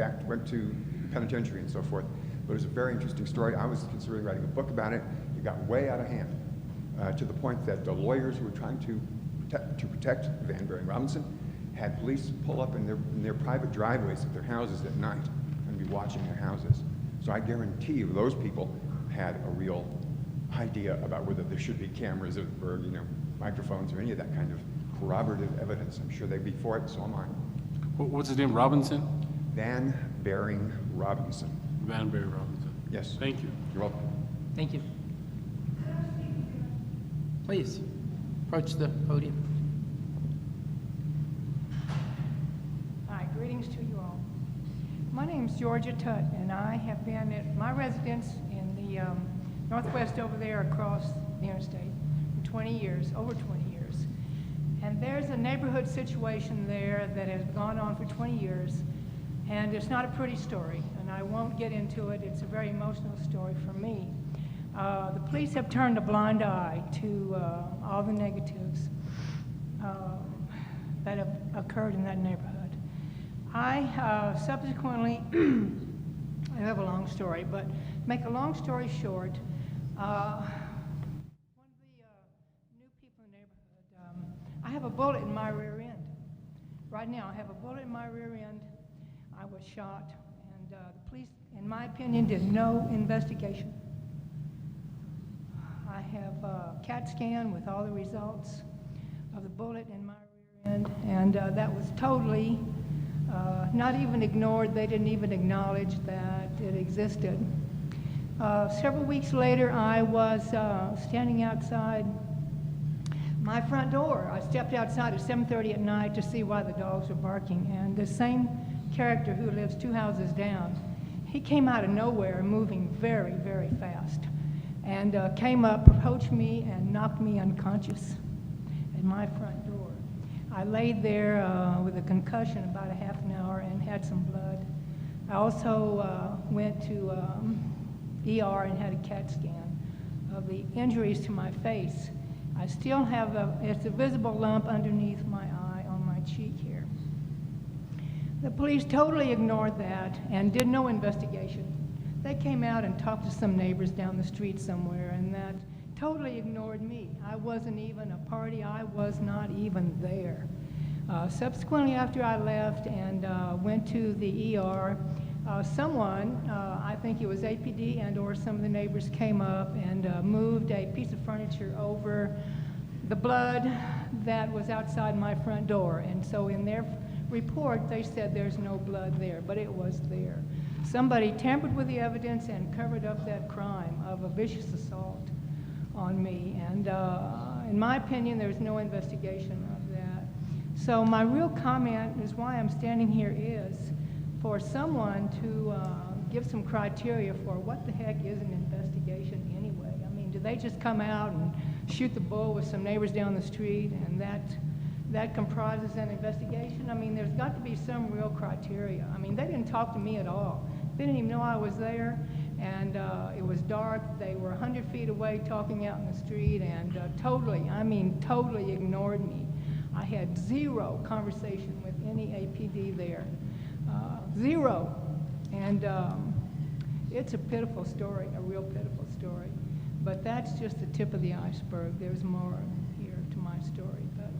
to penitentiary and so forth. But it was a very interesting story. I was considering writing a book about it. It got way out of hand to the point that the lawyers who were trying to protect Van Buren Robinson had police pull up in their private driveways at their houses at night and be watching their houses. So I guarantee you those people had a real idea about whether there should be cameras or microphones or any of that kind of corroborative evidence. I'm sure they'd be for it, so am I. What's his name, Robinson? Van Buren Robinson. Van Buren Robinson. Yes. Thank you. You're welcome. Thank you. Please, approach the podium. My name's Georgia Tutt, and I have been at my residence in the northwest over there across the interstate for 20 years, over 20 years. And there's a neighborhood situation there that has gone on for 20 years, and it's not a pretty story, and I won't get into it. It's a very emotional story for me. The police have turned a blind eye to all the negatives that have occurred in that neighborhood. I subsequently, I have a long story, but make a long story short, one of the new people in the neighborhood, I have a bullet in my rear end. Right now, I have a bullet in my rear end. I was shot, and the police, in my opinion, did no investigation. I have a CAT scan with all the results of the bullet in my rear end, and that was totally not even ignored. They didn't even acknowledge that it existed. Several weeks later, I was standing outside my front door. I stepped outside at 7:30 at night to see why the dogs were barking, and the same character who lives 2 houses down, he came out of nowhere moving very, very fast, and came up, approached me, and knocked me unconscious at my front door. I laid there with a concussion about a half an hour and had some blood. I also went to ER and had a CAT scan of the injuries to my face. I still have it's a visible lump underneath my eye on my cheek here. The police totally ignored that and did no investigation. They came out and talked to some neighbors down the street somewhere, and that totally ignored me. I wasn't even a party. I was not even there. Subsequently, after I left and went to the ER, someone, I think it was APD and or some of the neighbors, came up and moved a piece of furniture over the blood that was outside my front door. And so in their report, they said there's no blood there, but it was there. Somebody tampered with the evidence and covered up that crime of a vicious assault on me, and in my opinion, there's no investigation of that. So my real comment is why I'm standing here is for someone to give some criteria for what the heck is an investigation anyway. I mean, do they just come out and shoot the bull with some neighbors down the street, and that comprises an investigation? I mean, there's got to be some real criteria. I mean, they didn't talk to me at all. They didn't even know I was there. And it was dark. They were 100 feet away talking out in the street, and totally ignored me. I had zero conversation with any APD there. Zero. And it's a pitiful story, a real pitiful story. But that's just the tip of the iceberg. There's more here to my story. But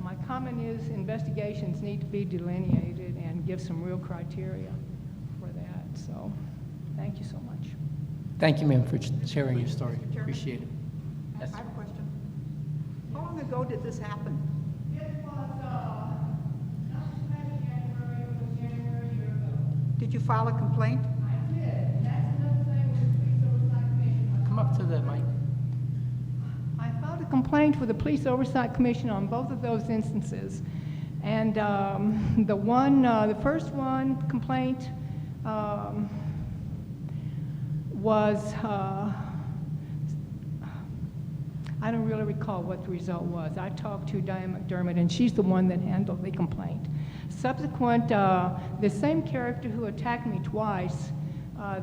my comment is investigations need to be delineated and give some real criteria for that. So. Thank you so much. Thank you, ma'am, for sharing your story. Appreciate it. Yes. I have a question. How long ago did this happen? It was not January, it was January a year ago. Did you file a complaint? I did. That's another thing with the Police Oversight Commission. Come up to the mic. I filed a complaint with the Police Oversight Commission on both of those instances. And the first one complaint was, I don't really recall what the result was. I talked to Diane McDermott, and she's the one that handled the complaint. Subsequent, the same character who attacked me twice,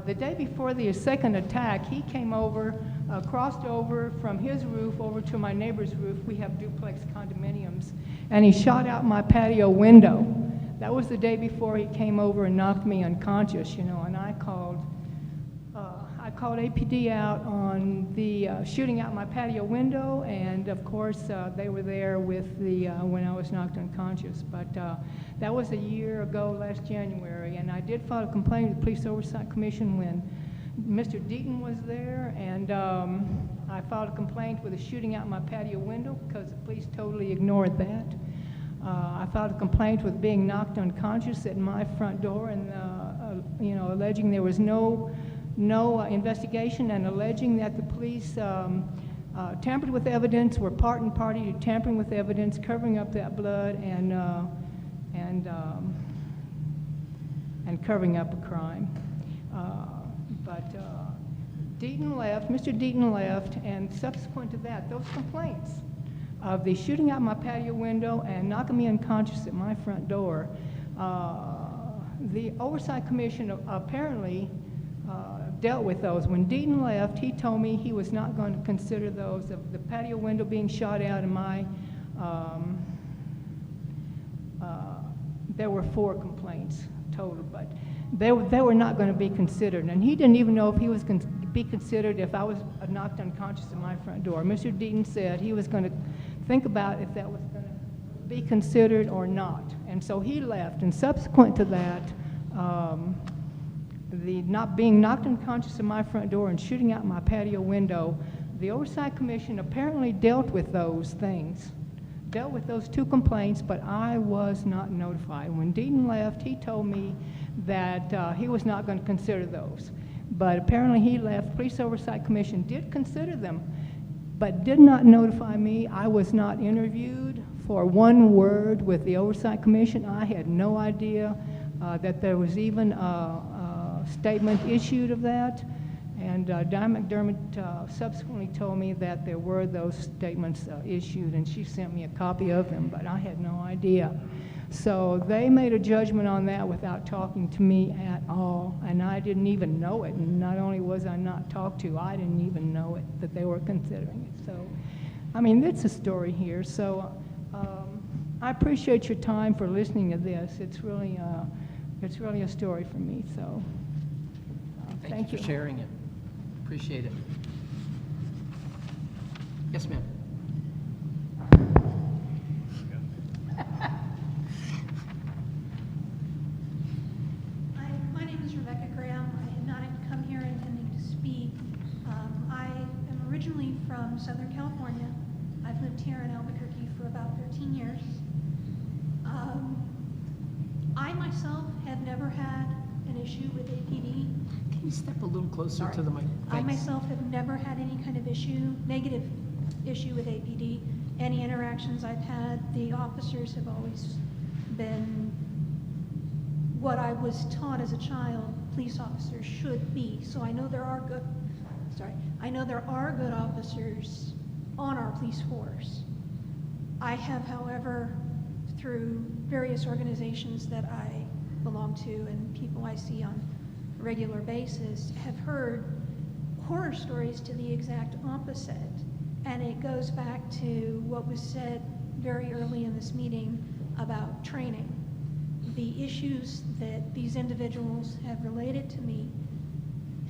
the day before the second attack, he came over, crossed over from his roof over to my neighbor's roof. We have duplex condominiums, and he shot out my patio window. That was the day before he came over and knocked me unconscious, you know, and I called APD out on the shooting out my patio window, and of course they were there with the when I was knocked unconscious. But that was a year ago, last January, and I did file a complaint with the Police Oversight Commission when Mr. Deaton was there, and I filed a complaint with a shooting out my patio window because the police totally ignored that. I filed a complaint with being knocked unconscious at my front door, and you know, alleging there was no investigation, and alleging that the police tampered with evidence, were part and party to tampering with evidence, covering up that blood, and and covering up a crime. But Deaton left, Mr. Deaton left, and subsequent to that, those complaints of the shooting out my patio window and knocking me unconscious at my front door, the Oversight Commission apparently dealt with those. When Deaton left, he told me he was not going to consider those of the patio window being shot out and my, there were 4 complaints total, but they were not going to be considered. And he didn't even know if he was going to be considered if I was knocked unconscious at my front door. Mr. Deaton said he was going to think about if that was going to be considered or not. And so he left. And subsequent to that, the not being knocked unconscious at my front door and shooting out my patio window, the Oversight Commission apparently dealt with those things, dealt with those 2 complaints, but I was not notified. When Deaton left, he told me that he was not going to consider those. But apparently he left. Police Oversight Commission did consider them, but did not notify me. I was not interviewed for 1 word with the Oversight Commission. I had no idea that there was even a statement issued of that. And Di McDermott subsequently told me that there were those statements issued, and she sent me a copy of them, but I had no idea. So they made a judgment on that without talking to me at all, and I didn't even know it. And not only was I not talked to, I didn't even know it, that they were considering it. So, I mean, it's a story here. So I appreciate your time for listening to this. It's really a story for me. So thank you for sharing it. Appreciate it. Yes, ma'am. My name is Rebecca Graham. I had not come here intending to speak. I am originally from Southern California. I've lived here in Albuquerque for about 13 years. I myself have never had an issue with APD. Can you step a little closer to the mic? I myself have never had any kind of negative issue with APD. Any interactions I've had, the officers have always been what I was taught as a child police officers should be. So I know there are good officers on our police force. I have, however, through various organizations that I belong to and people I see on a regular basis, have heard horror stories to the exact opposite. And it goes back to what was said very early in this meeting about training. The issues that these individuals have related to me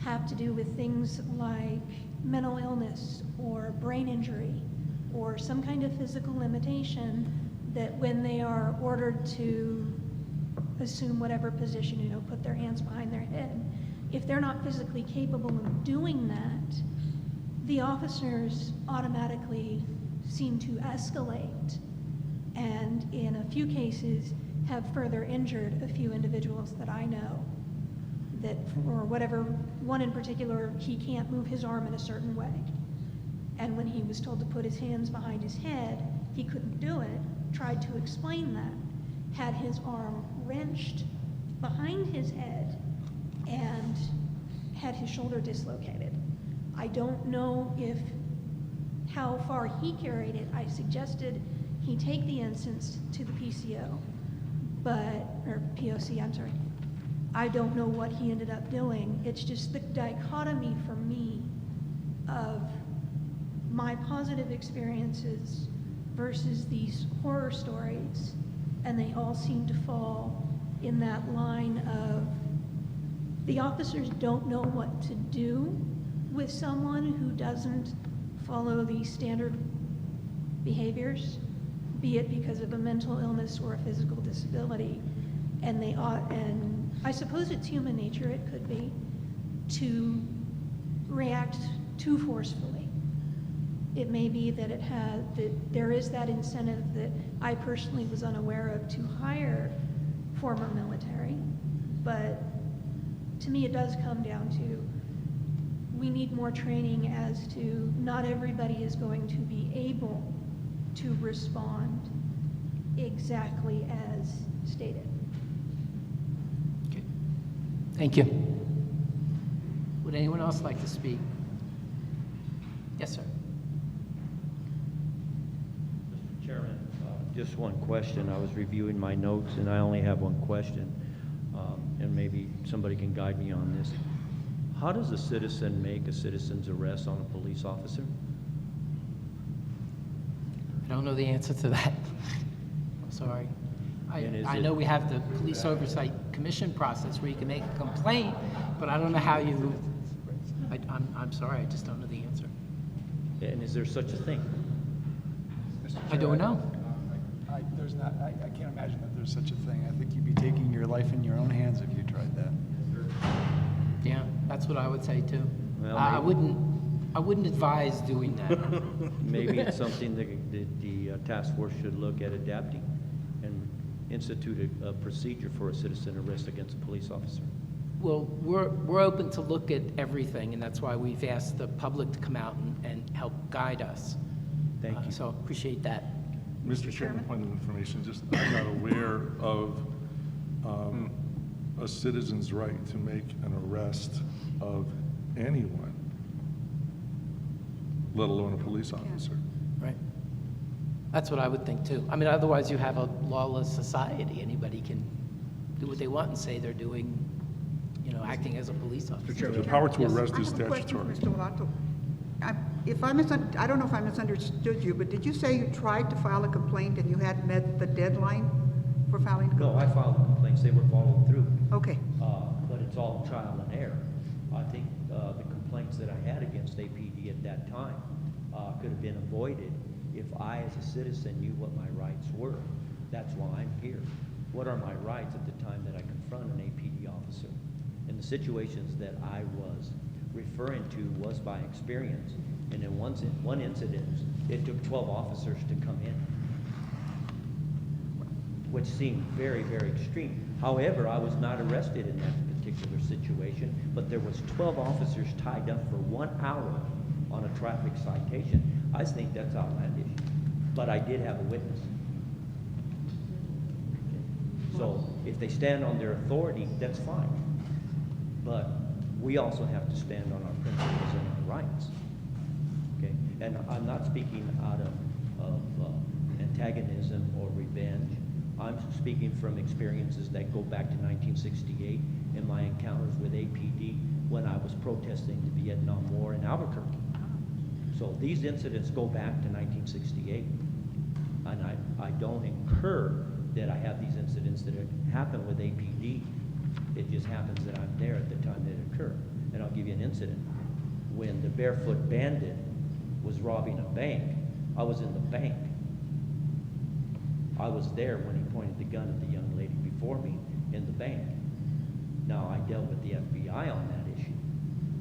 have to do with things like mental illness or brain injury or some kind of physical limitation that when they are ordered to assume whatever position, put their hands behind their head, if they're not physically capable of doing that, the officers automatically seem to escalate and in a few cases have further injured a few individuals that I know that for whatever, one in particular, he can't move his arm in a certain way. And when he was told to put his hands behind his head, he couldn't do it, tried to explain that, had his arm wrenched behind his head and had his shoulder dislocated. I don't know how far he carried it. I suggested he take the instance to the PCO, or POC, I'm sorry. I don't know what he ended up doing. It's just the dichotomy for me of my positive experiences versus these horror stories, and they all seem to fall in that line of the officers don't know what to do with someone who doesn't follow the standard behaviors, be it because of a mental illness or a physical disability, and and I suppose it's human nature, it could be, to react too forcefully. It may be that that there is that incentive that I personally was unaware of to hire former military, but to me it does come down to we need more training as to not everybody is going to be able to respond exactly as stated. Okay. Thank you. Would anyone else like to speak? Yes, sir. Mr. Chairman, just one question. I was reviewing my notes, and I only have one question, and maybe somebody can guide me on this. How does a citizen make a citizen's arrest on a police officer? I don't know the answer to that. I'm sorry. And is I it- know we have the Police Oversight Commission process where you can make a complaint, but I don't know how you, I'm sorry, I just don't know the answer. And is there such a thing? I don't know. I can't imagine that there's such a thing. I think you'd be taking your life in your own hands if you tried that. Yeah, that's what I would say too. Well, I maybe- wouldn't advise doing that. Maybe it's something that the task force should look at adapting and institute a procedure for a citizen arrest against a police officer. Well, we're open to look at everything, and that's why we've asked the public to come out and help guide us. Thank you. So appreciate that. Mr. Chairman, point of information, just I'm not aware of a citizen's right to make an arrest of anyone, let alone a police officer. Right. That's what I would think too. I mean, otherwise you have a lawless society. Anybody can do what they want and say they're doing, acting as a police officer. The power to Yes. arrest I is have a question for statutory. Mr. Olato. I don't know if I misunderstood you, but did you say you tried to file a complaint and you hadn't met the deadline for filing? No, I filed complaints, they were followed through. Okay. But it's all trial and error. I think the complaints that I had against APD at that time could have been avoided if I, as a citizen, knew what my rights were. That's why I'm here. What are my rights at the time that I confront an APD officer? And the situations that I was referring to was by experience. And in one incident, it took 12 officers to come in, which seemed very, very extreme. However, I was not arrested in that particular situation, but there was 12 officers tied up for 1 hour on a traffic citation. I think that's outlandish, but I did have a witness. So if they stand on their authority, that's fine. But we also have to stand on our principles and our rights. Okay? And I'm not speaking out of antagonism or revenge. I'm speaking from experiences that go back to 1968 and my encounters with APD when I was protesting the Vietnam War in Albuquerque. So these incidents go back to 1968. And I don't incur that I have these incidents that happen with APD. It just happens that I'm there at the time that it occurred. And I'll give you an incident. When the barefoot bandit was robbing a bank, I was in the bank. I was there when he pointed the gun at the young lady before me in the bank. Now, I dealt with the FBI on that issue,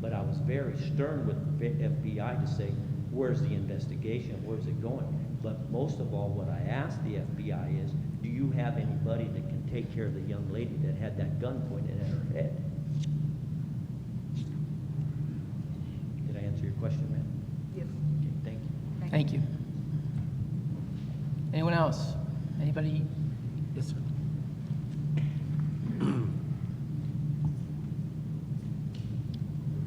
but I was very stern with the FBI to say, where's the investigation? Where's it going? But most of all, what I asked the FBI is, do you have anybody that can take care of the young lady that had that gun pointed at her head? Did I answer your question, ma'am? Yes. Okay, thank you. Thank you. Anyone else? Anybody? Yes, sir. Let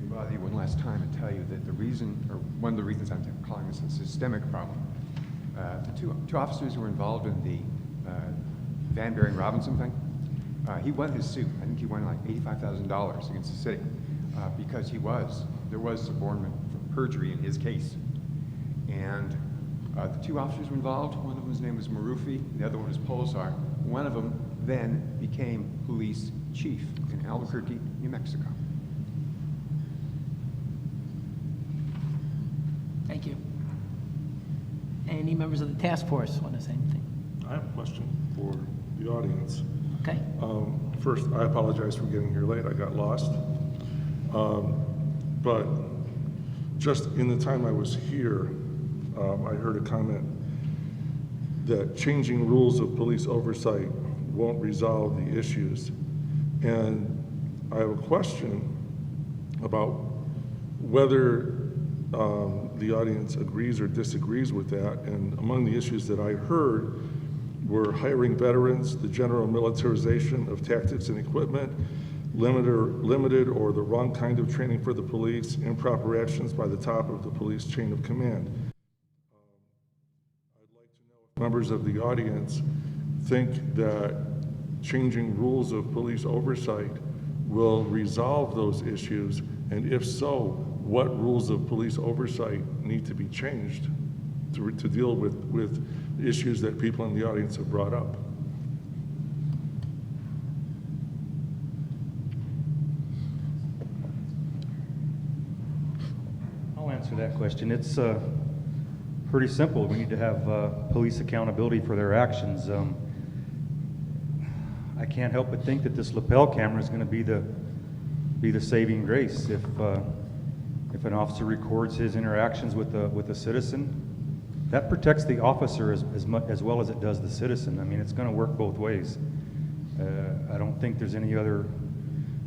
me bother you one last time and tell you that the reason, or one of the reasons I'm calling this a systemic problem, the two officers who were involved in the Van Buren Robinson thing, he won his suit. I think he won like $85,000 against the city because there was subornment for perjury in his case. And the two officers were involved. One of them's name was Marufi, the other one was Polisar. One of them then became police chief in Albuquerque, New Mexico. Thank you. Any members of the task force want to say anything? I have a question for the audience. Okay. First, I apologize for getting here late. I got lost. But just in the time I was here, I heard a comment that changing rules of police oversight won't resolve the issues. And I have a question about whether the audience agrees or disagrees with that. And among the issues that I heard were hiring veterans, the general militarization of tactics and equipment, limited or the wrong kind of training for the police, improper actions by the top of the police chain of command. I'd like to know if members of the audience think that changing rules of police oversight will resolve those issues, and if so, what rules of police oversight need to be changed to deal with issues that people in the audience have brought up. I'll answer that question. It's pretty simple. We need to have police accountability for their actions. I can't help but think that this lapel camera is going to be the saving grace. If an officer records his interactions with a citizen, that protects the officer as well as it does the citizen. I mean, it's going to work both ways. I don't think there's any other.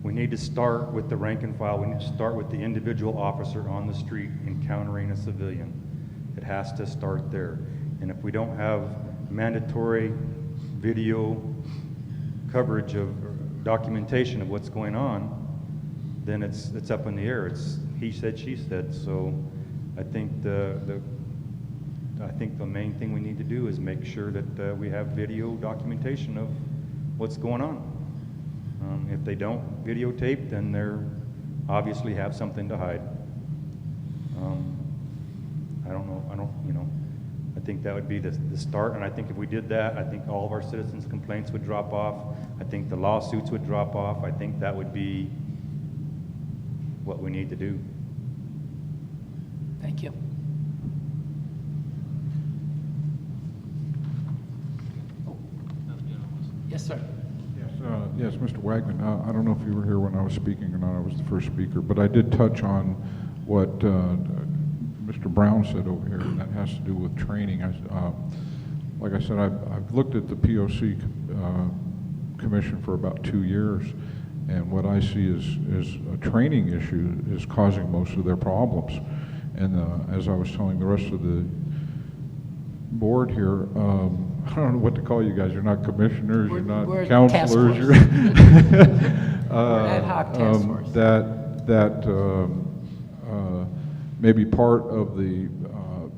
We need to start with the rank and file. We need to start with the individual officer on the street encountering a civilian. It has to start there. And if we don't have mandatory video coverage of documentation of what's going on, then it's up in the air. It's he said, she said. So I think the main thing we need to do is make sure that we have video documentation of what's going on. If they don't videotape, then they're obviously have something to hide. I think that would be the start, and I think if we did that, I think all of our citizens' complaints would drop off. I think the lawsuits would drop off. I think that would be what we need to do. Thank you. Yes, sir. Yes, Mr. Wagman, I don't know if you were here when I was speaking or not. I was the first speaker, but I did touch on what Mr. Brown said over here, and that has to do with training. Like I said, I've looked at the POC commission for about 2 years, and what I see is a training issue is causing most of their problems. And as I was telling the rest of the board here, I don't know what to call you guys. You're not commissioners, you're not counselors. You're we're ad hoc task force. That maybe part of the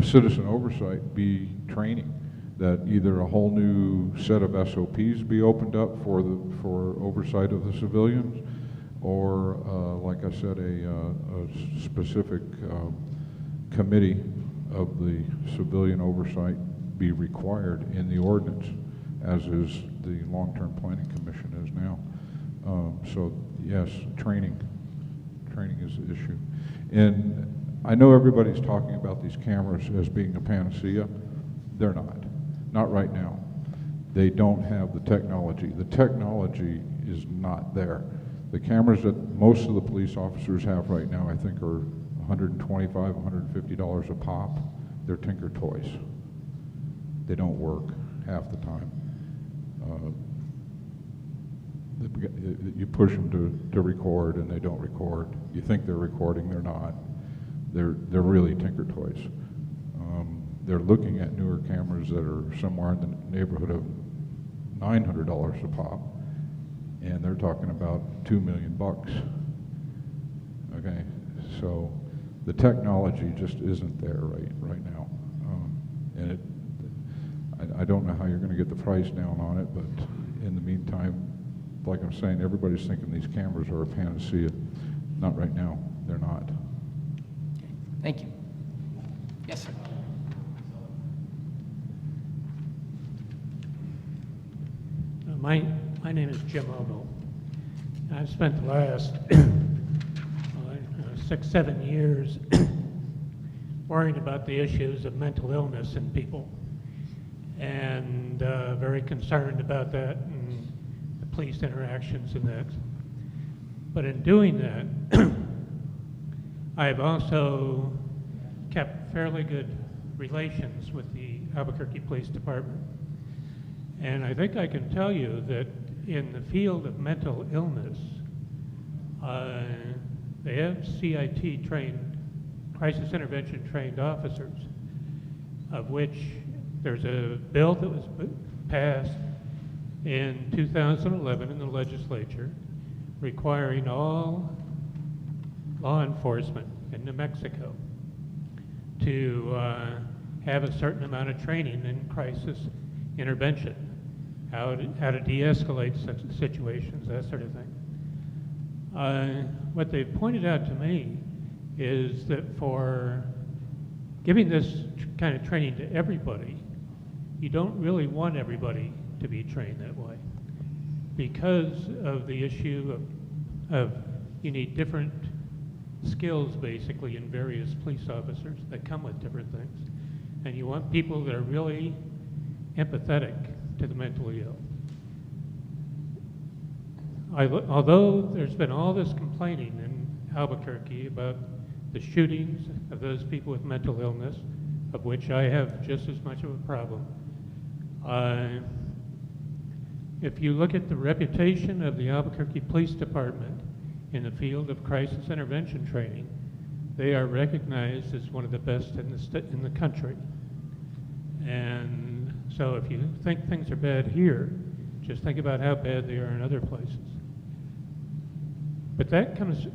citizen oversight be training, that either a whole new set of SOPs be opened up for oversight of the civilians, or like I said, a specific committee of the civilian oversight be required in the ordinance, as is the long-term planning commission is now. So yes, training is the issue. And I know everybody's talking about these cameras as being a panacea. They're not right now. They don't have the technology. The technology is not there. The cameras that most of the police officers have right now, I think, are $125, $150 a pop. They're Tinker toys. They don't work half the time. You push them to record and they don't record. You think they're recording, they're not. They're really Tinker toys. They're looking at newer cameras that are somewhere in the neighborhood of $900 a pop, and they're talking about $2 million. Okay, so the technology just isn't there right now, and I don't know how you're going to get the price down on it, but in the meantime, like I'm saying, everybody's thinking these cameras are a panacea. Not right now. They're not. Okay. Thank you. Yes, sir. My name is Jim Ogle. I've spent the last 6-7 years worrying about the issues of mental illness in people, and very concerned about that and the police interactions and that. But in doing that, I've also kept fairly good relations with the Albuquerque Police Department. And I think I can tell you that in the field of mental illness, they have CIT trained, crisis intervention trained officers, of which there's a bill that was passed in 2011 in the legislature, requiring all law enforcement in New Mexico to have a certain amount of training in crisis intervention, how to de-escalate such situations, that sort of thing. What they've pointed out to me is that for giving this kind of training to everybody, you don't really want everybody to be trained that way because of the issue of you need different skills basically in various police officers that come with different things. And you want people that are really empathetic to the mentally ill. Although there's been all this complaining in Albuquerque about the shootings of those people with mental illness, of which I have just as much of a problem, if you look at the reputation of the Albuquerque Police Department in the field of crisis intervention training, they are recognized as one of the best in the country. And so if you think things are bad here, just think about how bad they are in other places. But that comes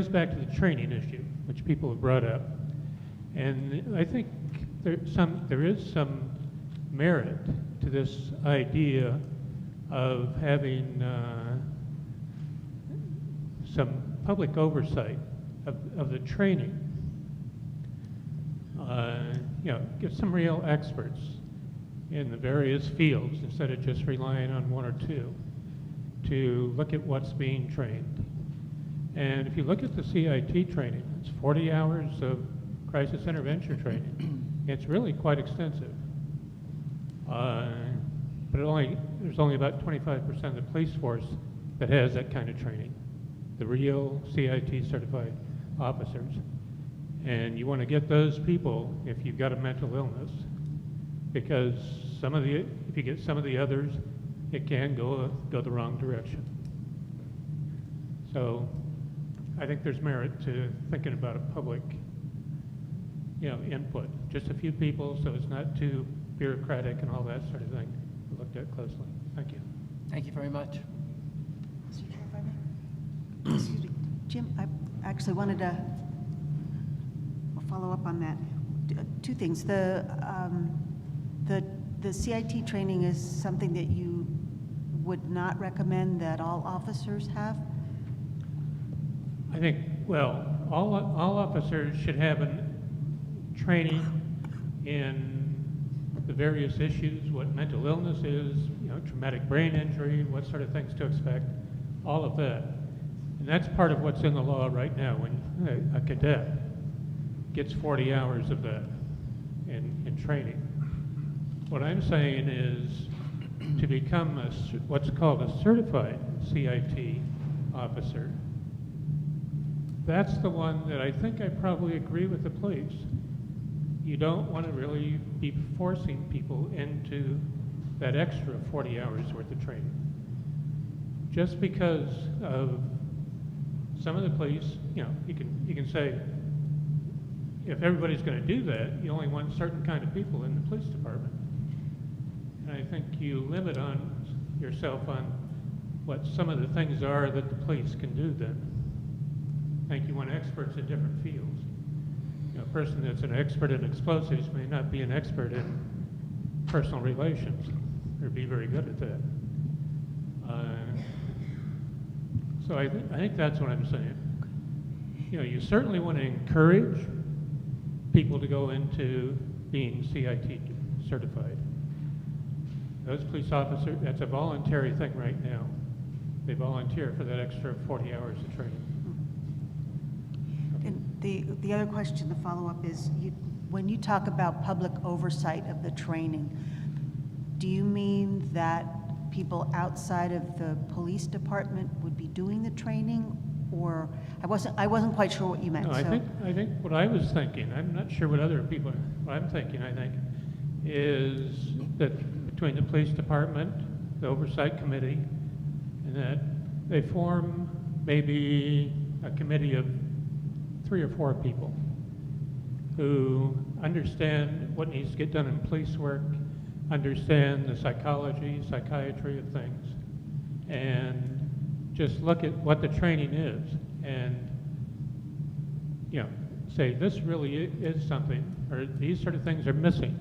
back to the training issue, which people have brought up. And I think there is some merit to this idea of having some public oversight of the training. Get some real experts in the various fields instead of just relying on one or two to look at what's being trained. And if you look at the CIT training, it's 40 hours of crisis intervention training. It's really quite extensive. But there's only about 25% of the police force that has that kind of training, the real CIT certified officers. And you want to get those people if you've got a mental illness, because if you get some of the others, it can go the wrong direction. So I think there's merit to thinking about a public input. Just a few people, so it's not too bureaucratic and all that sort of thing. Looked at closely. Thank you. Thank you very much. Mr. Chair, if I may. Excuse me. Jim, I actually wanted to follow up on that. Two things. The CIT training is something that you would not recommend that all officers have? I think, well, all officers should have training in the various issues, what mental illness is, traumatic brain injury, what sort of things to expect, all of that. And that's part of what's in the law right now. When a cadet gets 40 hours of that in training. What I'm saying is to become what's called a certified CIT officer, that's the one that I think I probably agree with the police. You don't want to really be forcing people into that extra 40 hours worth of training. Just because of some of the police, you can say, if everybody's going to do that, you only want certain kind of people in the police department. And I think you limit yourself on what some of the things are that the police can do then. I think you want experts in different fields. A person that's an expert in explosives may not be an expert in personal relations or be very good at that. So I think that's what I'm saying. You certainly want to encourage people to go into being CIT certified. Those police officers, that's a voluntary thing right now. They volunteer for that extra 40 hours of training. And the other question, the follow-up is, when you talk about public oversight of the training, do you mean that people outside of the police department would be doing the training? Or I wasn't quite sure what you meant. No, I think what I was thinking, I'm not sure what other people, what I'm thinking, I think, is that between the police department, the oversight committee, and that they form maybe a committee of 3 or 4 people who understand what needs to get done in police work, understand the psychology, psychiatry of things, and just look at what the training is and, you know, say this really is something, or these sort of things are missing.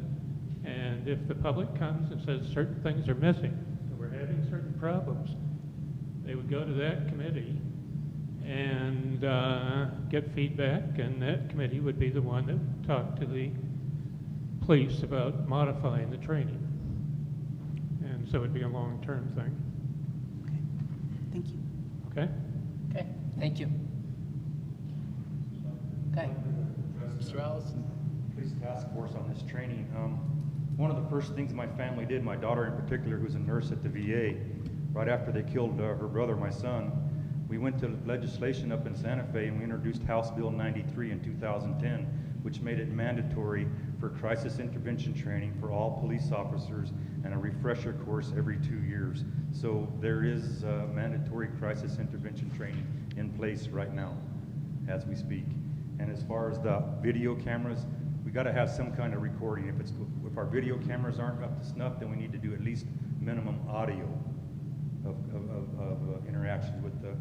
And if the public comes and says certain things are missing, and we're having certain problems, they would go to that committee and get feedback, and that committee would be the one that would talk to the police about modifying the training. And so it'd be a long-term thing. Okay, thank you. Okay? Okay, thank you. Okay, Mr. Allison. Police task force on this training. One of the first things my family did, my daughter in particular, who's a nurse at the VA, right after they killed her brother, my son, we went to legislation up in Santa Fe and we introduced House Bill 93 in 2010, which made it mandatory for crisis intervention training for all police officers and a refresher course every 2 years. So there is mandatory crisis intervention training in place right now as we speak. And as far as the video cameras, we got to have some kind of recording. If our video cameras aren't up to snuff, then we need to do at least minimum audio of interactions with the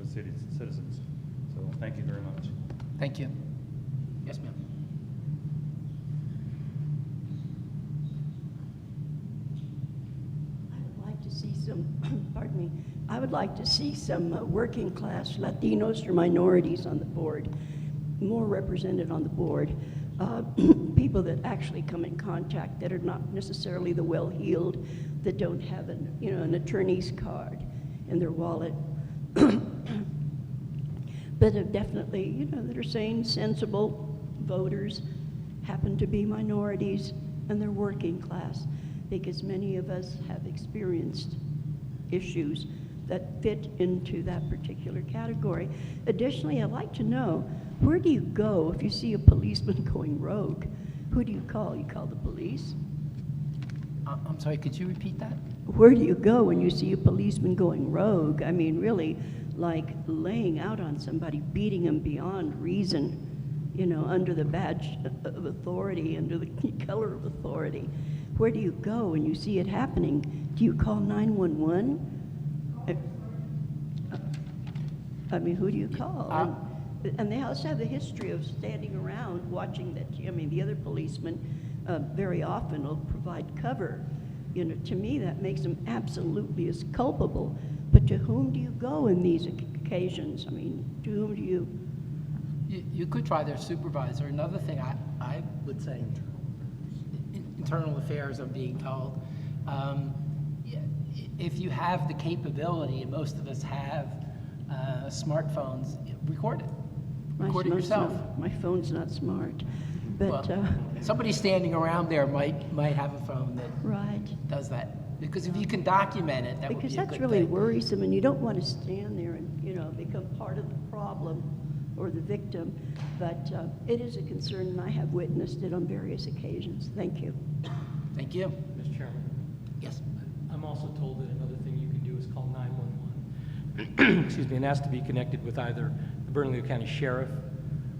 citizens. So thank you very much. Thank you. Yes, ma'am. I would like to see some, pardon me, I would like to see some working class Latinos or minorities on the board, more represented on the board. People that actually come in contact that are not necessarily the well-heeled, that don't have an, you know, an attorney's card in their wallet, but are definitely, you know, that are sane, sensible voters, happen to be minorities, and they're working class, because many of us have experienced issues that fit into that particular category. Additionally, I'd like to know, where do you go if you see a policeman going rogue? Who do you call? You call the police? I'm sorry, could you repeat that? Where do you go when you see a policeman going rogue? I mean, really, like laying out on somebody, beating them beyond reason, you know, under the badge of authority, under the color of authority. Where do you go when you see it happening? Do you call 911? I mean, who do you call? And they also have the history of standing around watching that. I mean, the other policemen very often will provide cover. You know, to me, that makes them absolutely as culpable. But to whom do you go in these occasions? I mean, to whom do you? You could try their supervisor. Another thing I would say, internal affairs, I'm being told. If you have the capability, and most of us have smartphones, record it. Record it yourself. My phone's not smart, but well, somebody standing around there might have a phone that right. does that. Because if you can document it, that would be a good thing. Because that's really worrisome, and you don't want to stand there and, you know, become part of the problem or the victim. But it is a concern, and I have witnessed it on various occasions. Thank you. Thank you. Mr. Chairman. Yes. I'm also told that another thing you can do is call 911. Excuse me, and ask to be connected with either the Bernalillo County Sheriff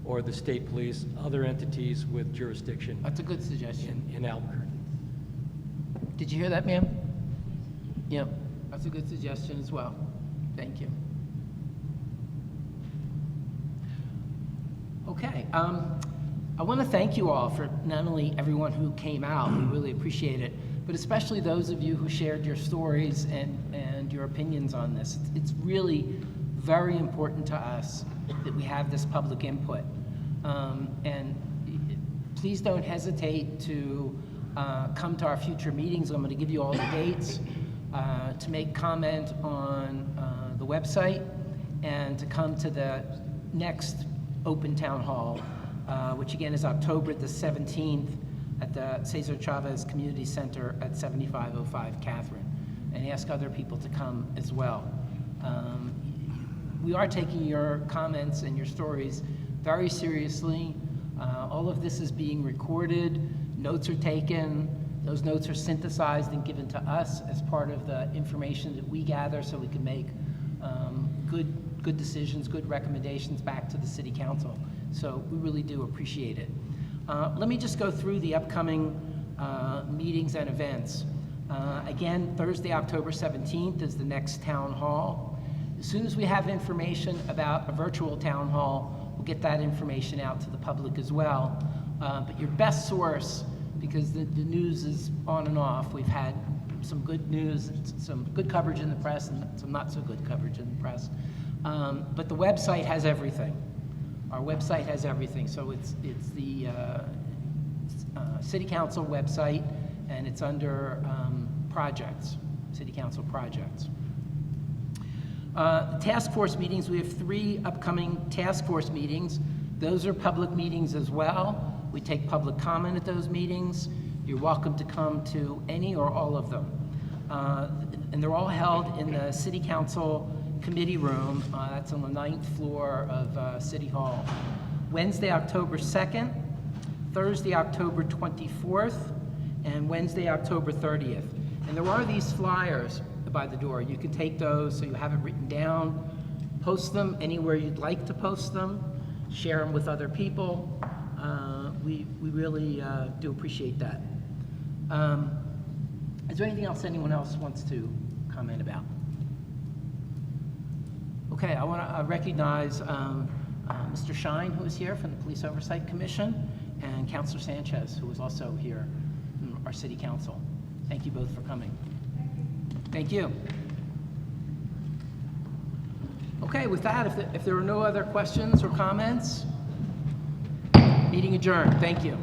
or the state police, other entities with jurisdiction. That's a good suggestion. In Albuquerque. Did you hear that, ma'am? Yep, that's a good suggestion as well. Thank you. Okay, I want to thank you all for not only everyone who came out, we really appreciate it, but especially those of you who shared your stories and your opinions on this. It's really very important to us that we have this public input. And please don't hesitate to come to our future meetings. I'm going to give you all the dates, to make comment on the website, and to come to the next open town hall, which again is October the 17th at the Cesar Chavez Community Center at 7505 Catherine, and ask other people to come as well. We are taking your comments and your stories very seriously. All of this is being recorded, notes are taken, those notes are synthesized and given to us as part of the information that we gather so we can make good decisions, good recommendations back to the City Council. So we really do appreciate it. Let me just go through the upcoming meetings and events. Again, Thursday, October 17th is the next town hall. As soon as we have information about a virtual town hall, we'll get that information out to the public as well. But your best source, because the news is on and off, we've had some good news, some good coverage in the press, and some not so good coverage in the press. But the website has everything. Our website has everything. So it's the City Council website, and it's under projects, City Council projects. The task force meetings, we have 3 upcoming task force meetings. Those are public meetings as well. We take public comment at those meetings. You're welcome to come to any or all of them. And they're all held in the City Council Committee Room. That's on the 9th floor of City Hall. Wednesday, October 2nd, Thursday, October 24th, and Wednesday, October 30th. And there are these flyers by the door. You can take those so you have it written down, post them anywhere you'd like to post them, share them with other people. We really do appreciate that. Is there anything else anyone else wants to comment about? Okay, I want to recognize Mr. Shine, who is here from the Police Oversight Commission, and Councilor Sanchez, who is also here from our City Council. Thank you both for coming. Thank you. Okay, with that, if there are no other questions or comments, meeting adjourned. Thank you.